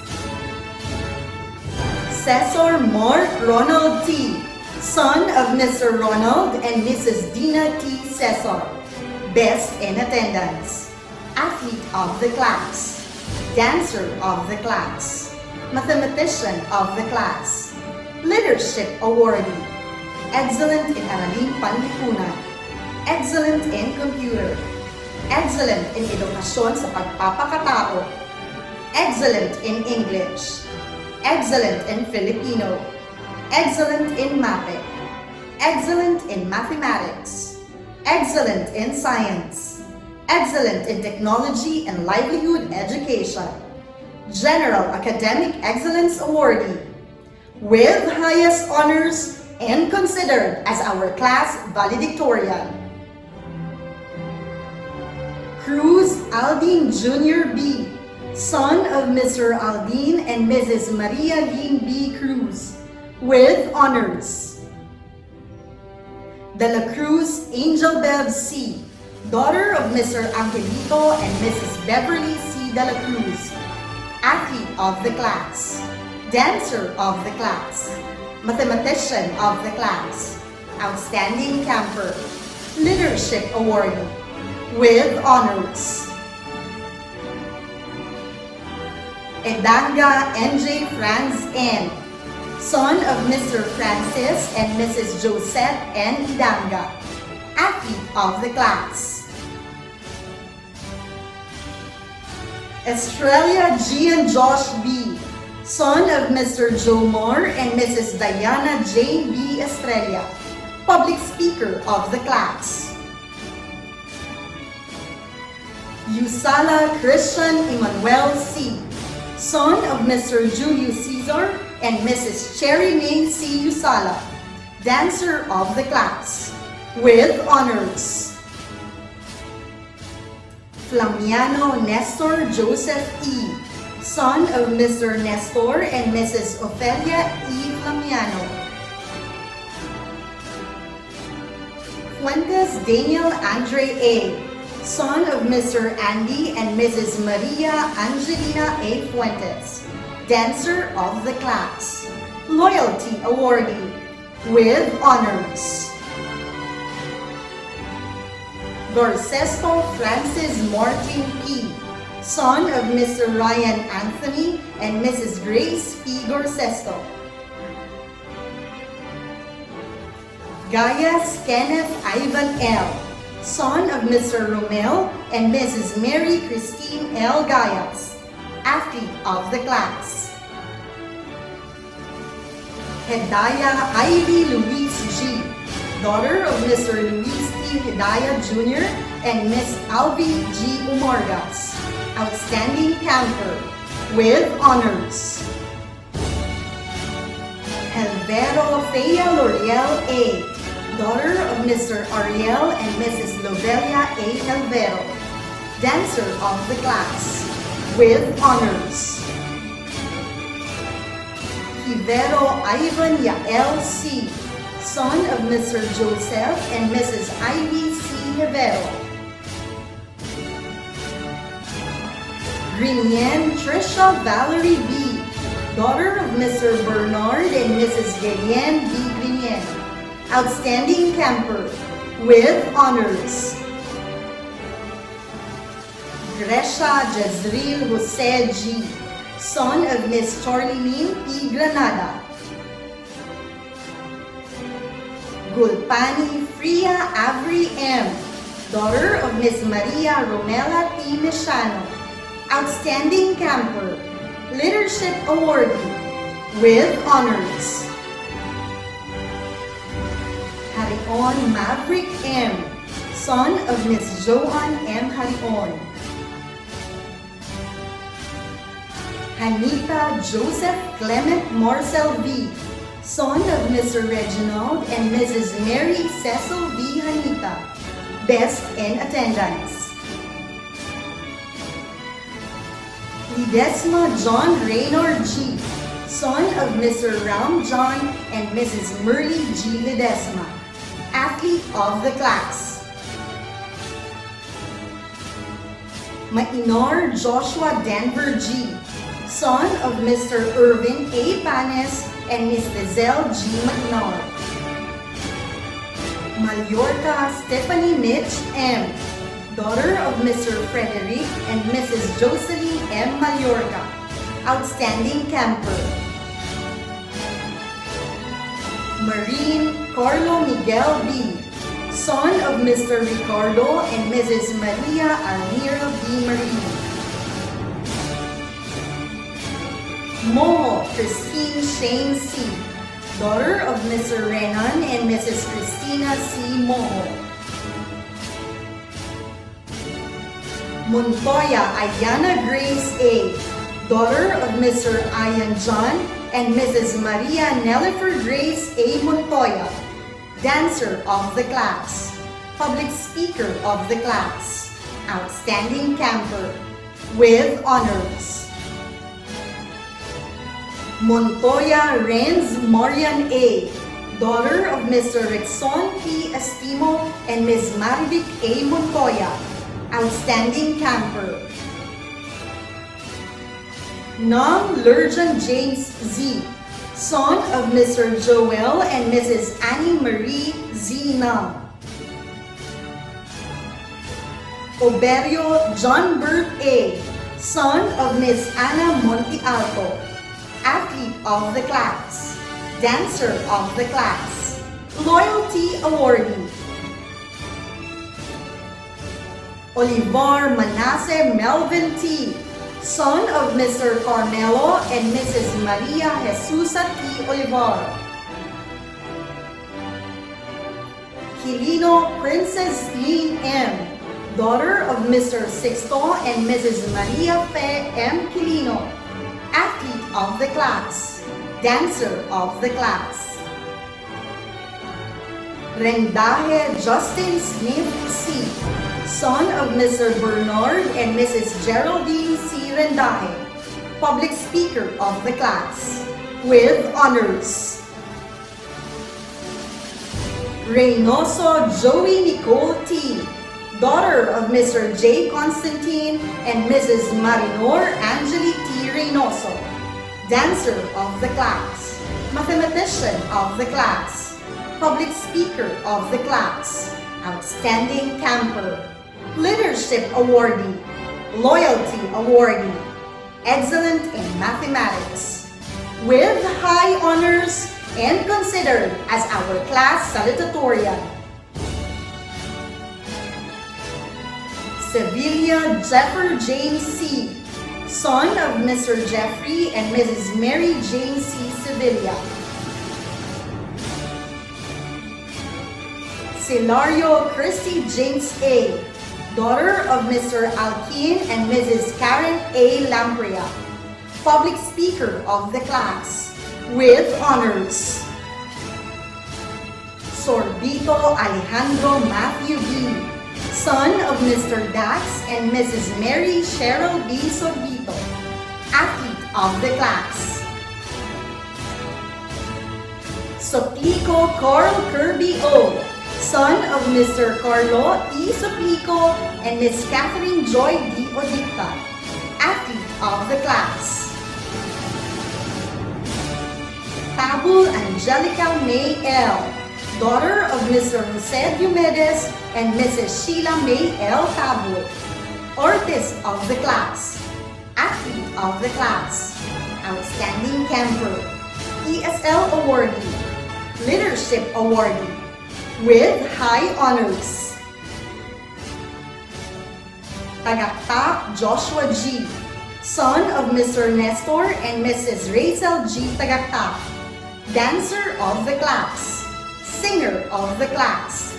Cesar Mark Ronald T., son of Mr. Ronald and Mrs. Dina T. Cesar, best in attendance, athlete of the class, dancer of the class, mathematician of the class, leadership awardee, excellent in Araling Panlipunan, excellent in computer, excellent in edukasyon sa pagpapakatao, excellent in English, excellent in Filipino, excellent in MAPE, excellent in mathematics, excellent in science, excellent in technology and livelihood education, General Academic Excellence Awardee, with highest honors and considered as our class valedictorian. Cruz Aldine Jr. B., son of Mr. Aldine and Mrs. Maria Lynn B. Cruz, with honors. De la Cruz Angel Bev C., daughter of Mr. Angelito and Mrs. Beverly C. De la Cruz, athlete of the class, dancer of the class, mathematician of the class, outstanding camper, leadership awardee, with honors. Edanga NJ Franz N., son of Mr. Francis and Mrs. Josette N. Idanga, athlete of the class. Estrella G. and Josh B., son of Mr. Joe Moore and Mrs. Diana J. B. Estrella, public speaker of the class. Yusala Christian Emmanuel C., son of Mr. Julius Caesar and Mrs. Cherry May C. Yusala, dancer of the class, with honors. Flamiano Nestor Joseph E., son of Mr. Nestor and Mrs. Ofelia E. Flamiano. Fuentes Daniel Andre A., son of Mr. Andy and Mrs. Maria Angelina A. Fuentes, dancer of the class, loyalty awardee, with honors. Gorcesto Francis Martin P., son of Mr. Ryan Anthony and Mrs. Grace P. Gorcesto. Gaias Kenneth Ivan L., son of Mr. Romel and Mrs. Mary Christine L. Gaias, athlete of the class. Hedaya Ivy Luis G., daughter of Mr. Luis T. Hedaya Jr. and Miss Alvi G. Umorgas, outstanding camper, with honors. Helvero Thea L'Oreal A., daughter of Mr. Ariel and Mrs. Lovelia A. Helvero, dancer of the class, with honors. Hivero Ivan Yael C., son of Mr. Joseph and Mrs. Ivy C. Hivero. Grinien Trisha Valerie B., daughter of Mr. Bernard and Mrs. Gillian B. Grinien, outstanding camper, with honors. Gresha Jezreel Jose G., son of Miss Charlene P. Granada. Gulpani Fria Avery M., daughter of Miss Maria Romela T. Mechano, outstanding camper, leadership awardee, with honors. Harion Maverick M., son of Miss Joanne M. Harion. Hanita Joseph Clement Marcel V., son of Mr. Reginald and Mrs. Mary Cecil V. Hanita, best in attendance. Ledesma John Raynor G., son of Mr. Ram John and Mrs. Merly G. Ledesma, athlete of the class. Mainor Joshua Denver G., son of Mr. Irvin A. Panes and Miss Lizelle G. Mainor. Mallorca Stephanie Mitch M., daughter of Mr. Frederick and Mrs. Jocelyn M. Mallorca, outstanding camper. Marine Carlo Miguel B., son of Mr. Ricardo and Mrs. Maria Almira B. Marine. Moho Christine Shane C., daughter of Mr. Renan and Mrs. Christina C. Moho. Montoya Ayana Grace A., daughter of Mr. Ian John and Mrs. Maria Nellifer Grace A. Montoya, dancer of the class, public speaker of the class, outstanding camper, with honors. Montoya Renz Marian A., daughter of Mr. Rexon P. Estimo and Ms. Marivic A. Montoya, outstanding camper. Nam Lurjan James Z., son of Mr. Joel and Mrs. Annie Marie Z. Nam. Oberio John Bert A., son of Miss Anna Monte Alto, athlete of the class, dancer of the class, loyalty awardee. Olivar Manasseh Melvin T., son of Mr. Carmelo and Mrs. Maria Jesusa T. Olivar. Quirino Princess Lynn M., daughter of Mr. Sixto and Mrs. Maria Fe M. Quirino, athlete of the class, dancer of the class. Rendaje Justin Smith C., son of Mr. Bernard and Mrs. Geraldine C. Rendaje, public speaker of the class, with honors. Reynoso Joey Nicole T., daughter of Mr. J. Constantine and Mrs. Marinor Angelique T. Reynoso, dancer of the class, mathematician of the class, public speaker of the class, outstanding camper, leadership awardee, loyalty awardee, excellent in mathematics, with high honors and considered as our class salutatorian. Sevilla Jeffrey James C., son of Mr. Jeffrey and Mrs. Mary Jane C. Sevilla. Celario Christy James A., daughter of Mr. Alkin and Mrs. Karen A. Lampria, public speaker of the class, with honors. Sorbito Alejandro Matthew B., son of Mr. Dax and Mrs. Mary Cheryl B. Sorbito, athlete of the class. Soplico Carl Kirby O., son of Mr. Carlo E. Soplico and Miss Catherine Joy D. Odicta, athlete of the class. Tabul Angelica May L., daughter of Mr. Jose Diomedes and Mrs. Sheila May L. Tabul, artist of the class, athlete of the class, outstanding camper, ESL awardee, leadership awardee, with high honors. Tagaktak Joshua G., son of Mr. Nestor and Mrs. Rachel G. Tagaktak, dancer of the class, singer of the class.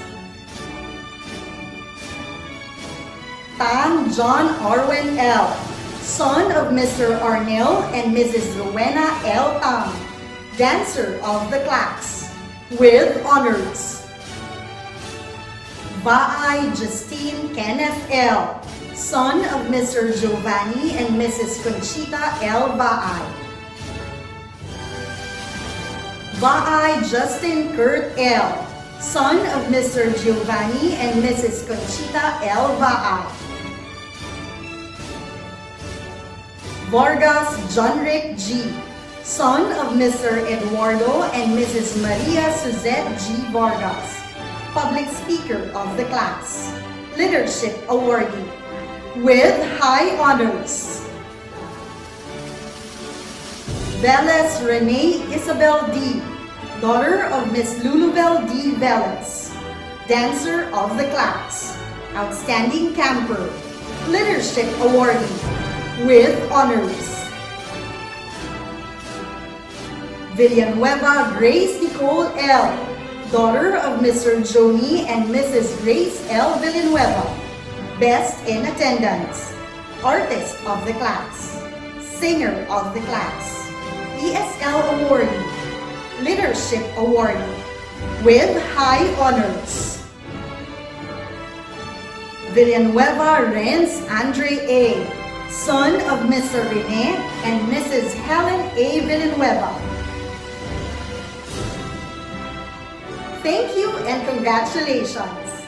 Tan John Arwen L., son of Mr. Arnel and Mrs. Rowena L. Tam, dancer of the class, with honors. Vaay Justine Kenneth L., son of Mr. Giovanni and Mrs. Conchita L. Vaay. Vaay Justin Kurt L., son of Mr. Giovanni and Mrs. Conchita L. Vaay. Vargas Johnrick G., son of Mr. Eduardo and Mrs. Maria Suzette G. Vargas, public speaker of the class, leadership awardee, with high honors. Velez Renee Isabel D., daughter of Miss Lulubel D. Velez, dancer of the class, outstanding camper, leadership awardee, with honors. Villanueva Grace Nicole L., daughter of Mr. Joni and Mrs. Grace L. Villanueva, best in attendance, artist of the class, singer of the class, ESL awardee, leadership awardee, with high honors. Villanueva Renz Andre A., son of Mr. Rene and Mrs. Helen A. Villanueva. Thank you and congratulations!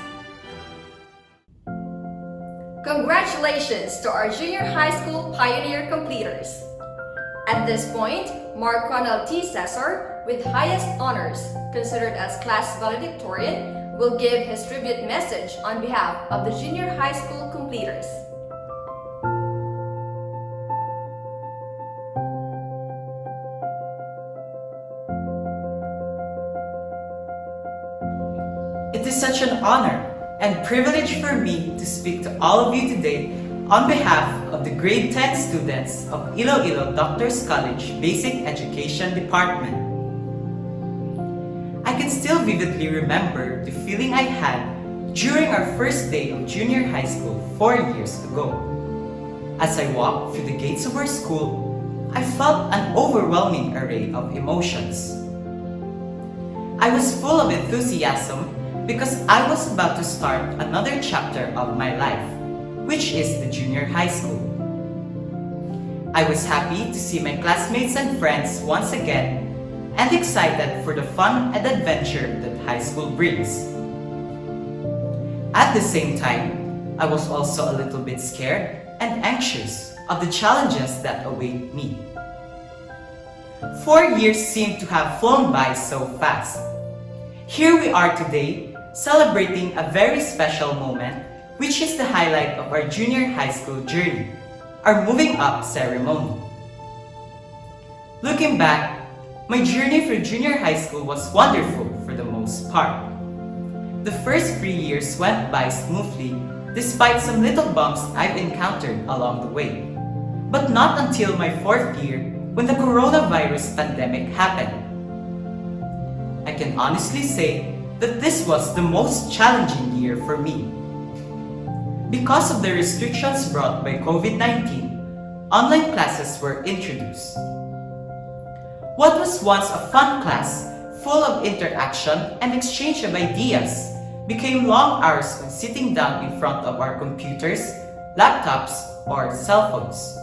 Congratulations to our junior high school pioneer completers. At this point, Mark Ronald T. Cesar, with highest honors, considered as class valedictorian, will give his tribute message on behalf of the junior high school completers. It is such an honor and privilege for me to speak to all of you today on behalf of the grade 10 students of Iloilo Doctors College Basic Education Department. I can still vividly remember the feeling I had during our first day of junior high school 4 years ago. As I walked through the gates of our school, I felt an overwhelming array of emotions. I was full of enthusiasm because I was about to start another chapter of my life, which is the junior high school. I was happy to see my classmates and friends once again and excited for the fun and adventure that high school brings. At the same time, I was also a little bit scared and anxious of the challenges that await me. 4 years seem to have flown by so fast. Here we are today, celebrating a very special moment, which is the highlight of our junior high school journey, our moving up ceremony. Looking back, my journey for junior high school was wonderful for the most part. The first 3 years went by smoothly, despite some little bumps I've encountered along the way. But not until my 4th year, when the coronavirus pandemic happened. I can honestly say that this was the most challenging year for me. Because of the restrictions brought by COVID-19, online classes were introduced. What was once a fun class, full of interaction and exchange of ideas, became long hours when sitting down in front of our computers, laptops, or cell phones.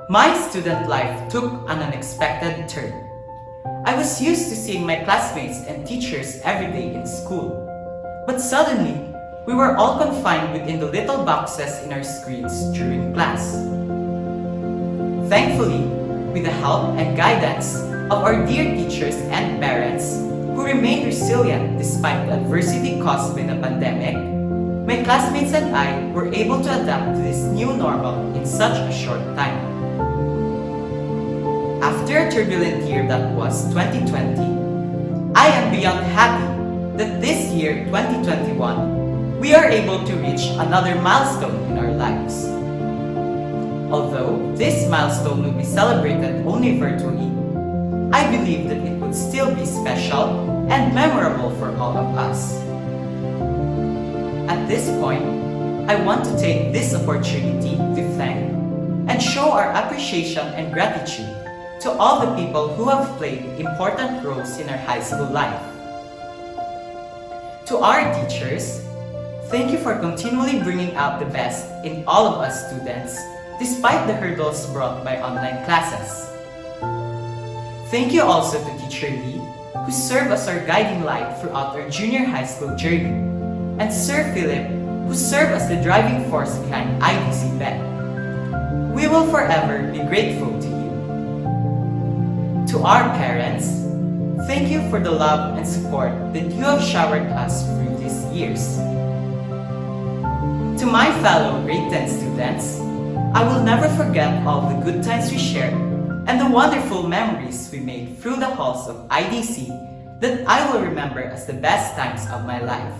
My student life took an unexpected turn. I was used to seeing my classmates and teachers every day in school. But suddenly, we were all confined within the little boxes in our screens during class. Thankfully, with the help and guidance of our dear teachers and parents, who remained resilient despite the adversity caused by the pandemic, my classmates and I were able to adapt to this new normal in such a short time. After a turbulent year that was 2020, I am beyond happy that this year, 2021, we are able to reach another milestone in our lives. Although this milestone will be celebrated only virtually, I believe that it would still be special and memorable for all of us. At this point, I want to take this opportunity to thank and show our appreciation and gratitude to all the people who have played important roles in our high school life. To our teachers, thank you for continually bringing out the best in all of us students despite the hurdles brought by online classes. Thank you also to Teacher Lee, who served as our guiding light throughout our junior high school journey, and Sir Philip, who served as the driving force behind IDC BED. We will forever be grateful to you. To our parents, thank you for the love and support that you have showered us through these years. To my fellow grade 10 students, I will never forget all the good times we shared and the wonderful memories we made through the halls of IDC that I will remember as the best times of my life.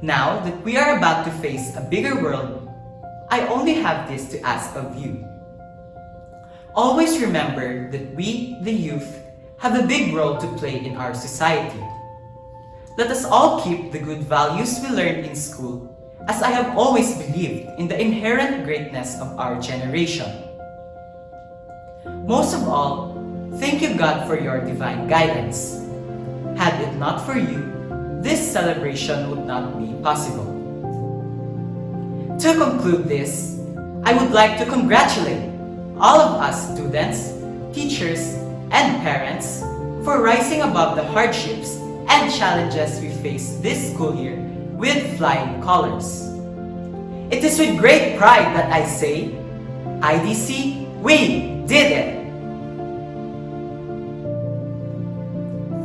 Now that we are about to face a bigger world, I only have this to ask of you. Always remember that we, the youth, have a big role to play in our society. Let us all keep the good values we learned in school, as I have always believed in the inherent greatness of our generation. Most of all, thank you God for your divine guidance. Had it not for you, this celebration would not be possible. To conclude this, I would like to congratulate all of us students, teachers, and parents for rising above the hardships and challenges we face this school year with flying colors. It is with great pride that I say, IDC, we did it!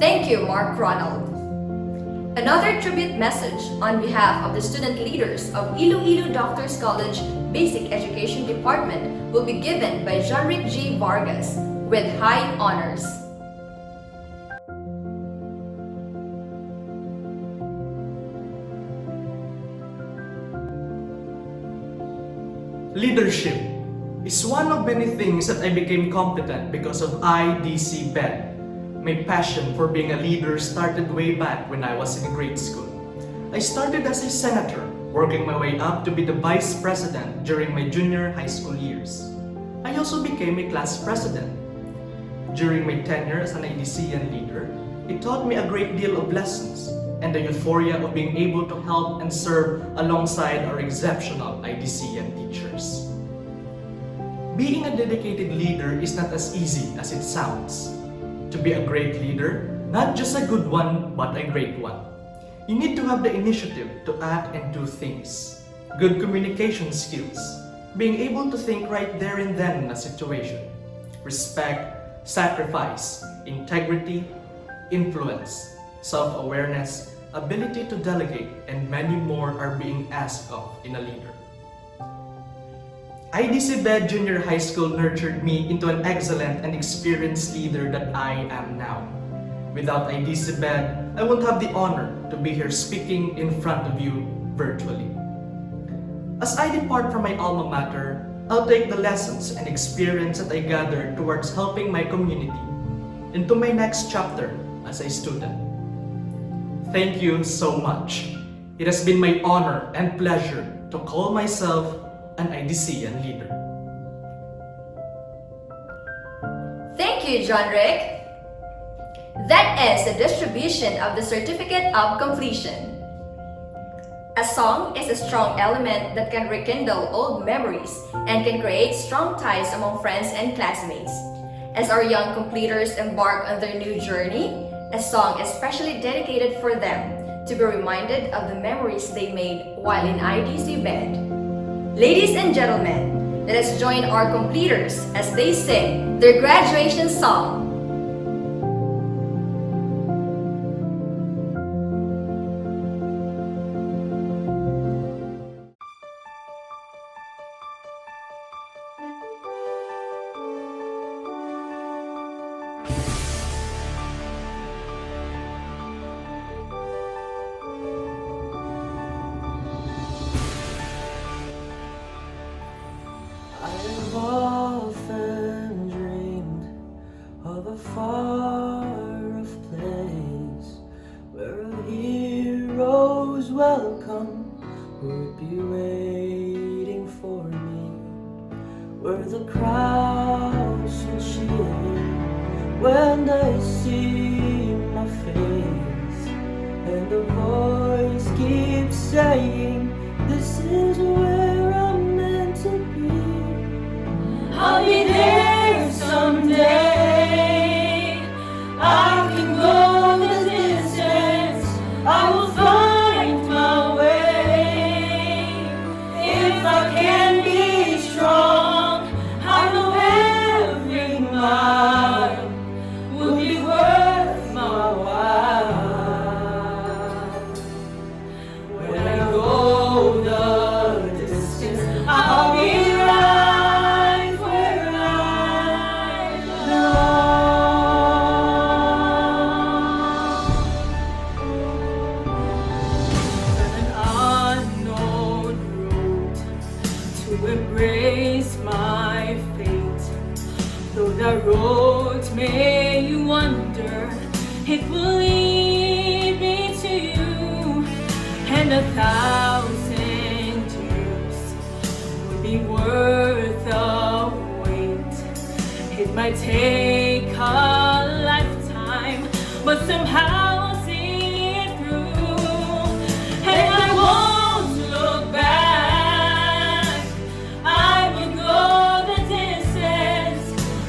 Thank you, Mark Ronald. Another tribute message on behalf of the student leaders of Iloilo Doctors College Basic Education Department will be given by Jean-Ric G. Vargas with high honors. Leadership is one of many things that I became competent because of IDC BED. My passion for being a leader started way back when I was in grade school. I started as a senator, working my way up to be the vice president during my junior high school years. I also became a class president. During my tenure as an IDCian leader, it taught me a great deal of lessons and the euphoria of being able to help and serve alongside our exceptional IDCian teachers. Being a dedicated leader is not as easy as it sounds. To be a great leader, not just a good one, but a great one, you need to have the initiative to act and do things. good communication skills, being able to think right there and then in a situation, respect, sacrifice, integrity, influence, self-awareness, ability to delegate, and many more are being asked of in a leader. IDC Bed Junior High School nurtured me into an excellent and experienced leader that I am now. Without IDC Bed, I won't have the honor to be here speaking in front of you virtually. As I depart from my alma mater, I'll take the lessons and experience that I gathered towards helping my community into my next chapter as a student. Thank you so much. It has been my honor and pleasure to call myself an IDCian leader. Thank you, John Rick. That ends the distribution of the Certificate of Completion. A song is a strong element that can rekindle old memories and can create strong ties among friends and classmates. As our young completers embark on their new journey, a song is specially dedicated for them to be reminded of the memories they made while in IDC Bed. Ladies and gentlemen, let us join our completers as they sing their graduation song. I've often dreamed of a far-off place where a hero's welcome would be waiting for me, where the crowds will cheer when they see my face, and the voice keeps saying, "This is where I'm meant to be." I'll be there someday. I can go the distance. I will find my way. If I can be strong, I know every mile will be worth my while. When I go the distance, I'll be right where I belong. An unknown road to embrace my fate. Though the road may wander, it will lead me to you, and 1,000 years would be worth the wait. It might take a lifetime, but somehow I'll see it through, and I won't look back. I will go the distance,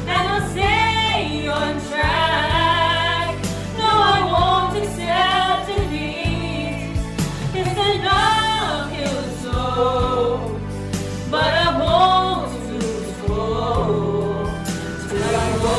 and I'll stay on track. No, I won't accept defeat. It's an uphill slope, but I won't lose hope till I go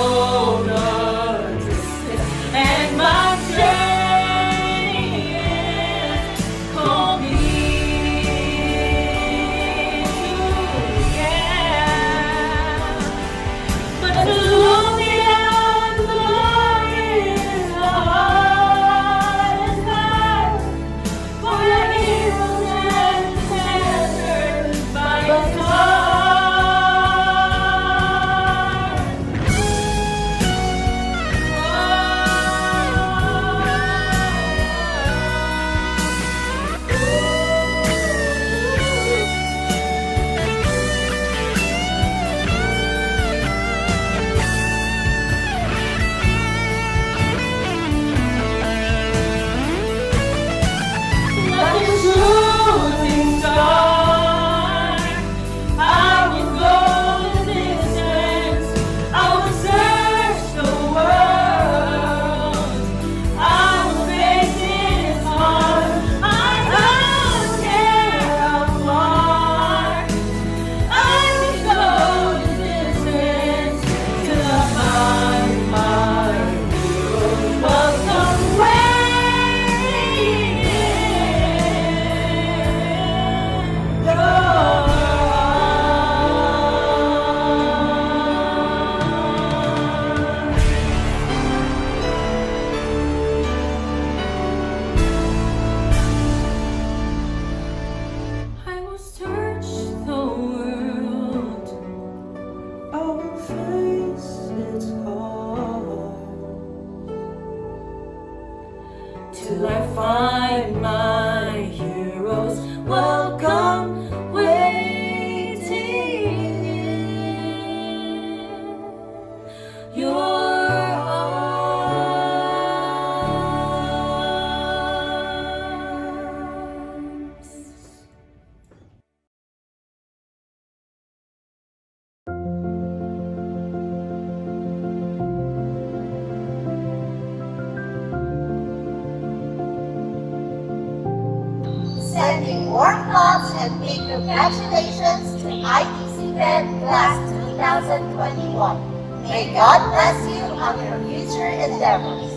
and big congratulations to IDC Red Class 2021. May God bless you on your future endeavors.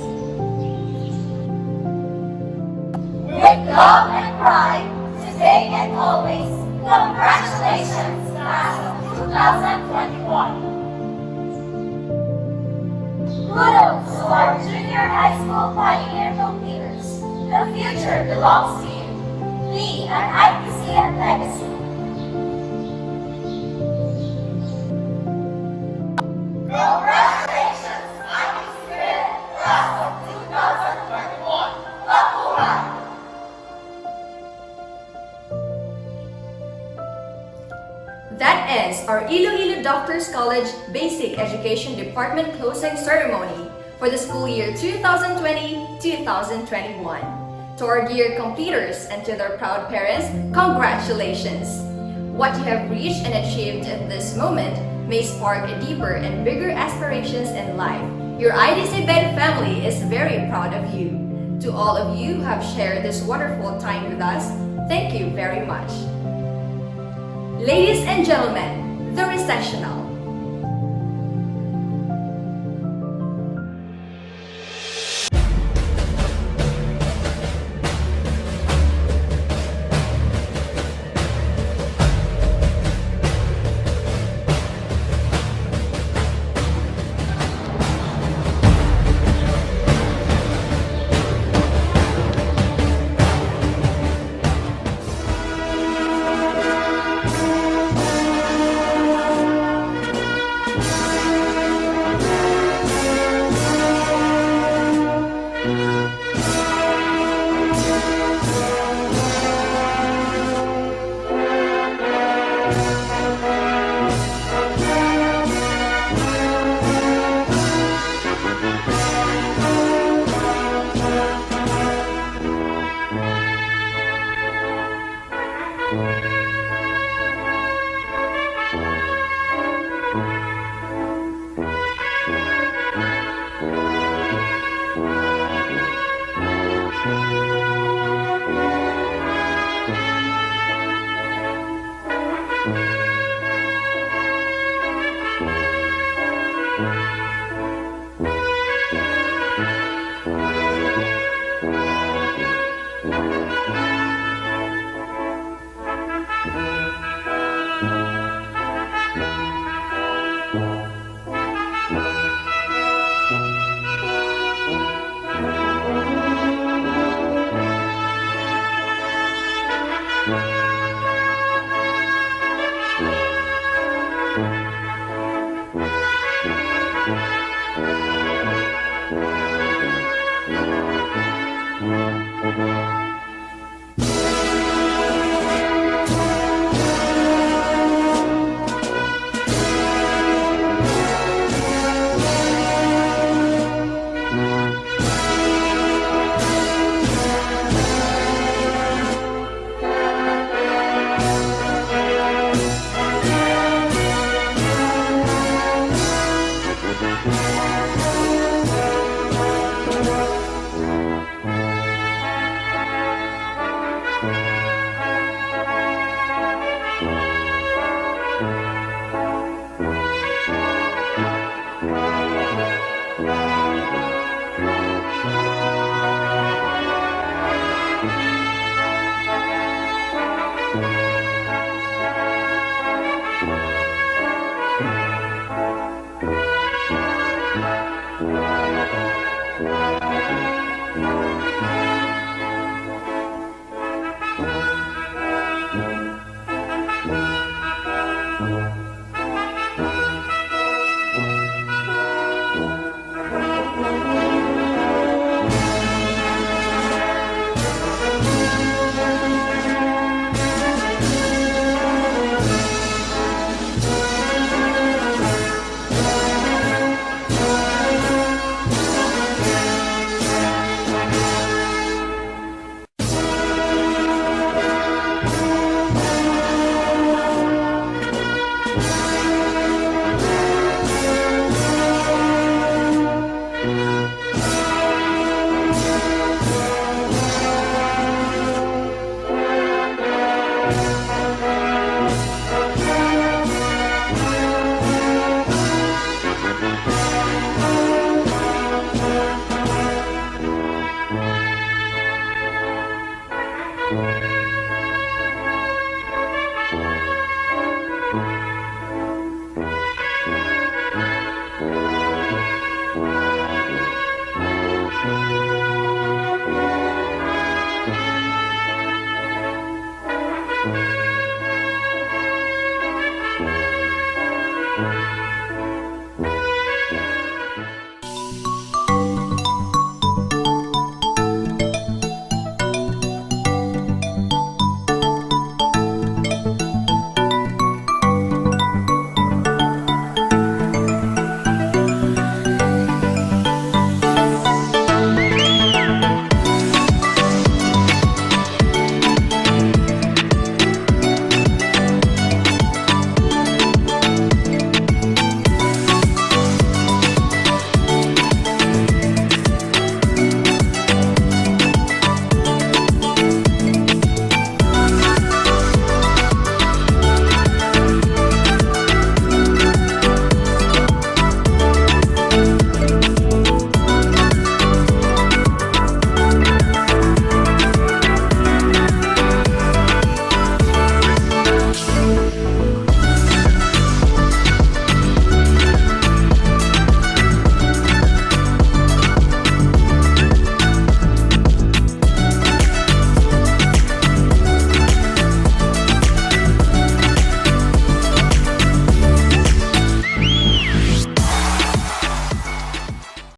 With love and pride, today and always, congratulations, Class of 2021. Kudos to our junior high school pioneer completers. The future belongs to you. Be an IDC and legacy. Congratulations, IDC Red Class of 2021. Mabuhay! That ends our Iloilo Doctors College Basic Education Department closing ceremony for the school year 2020-2021. To our dear completers and to their proud parents, congratulations! What you have reached and achieved at this moment may spark a deeper and bigger aspirations in life. Your IDC Bed family is very proud of you. To all of you who have shared this wonderful time with us, thank you very much. Ladies and gentlemen, the recessional.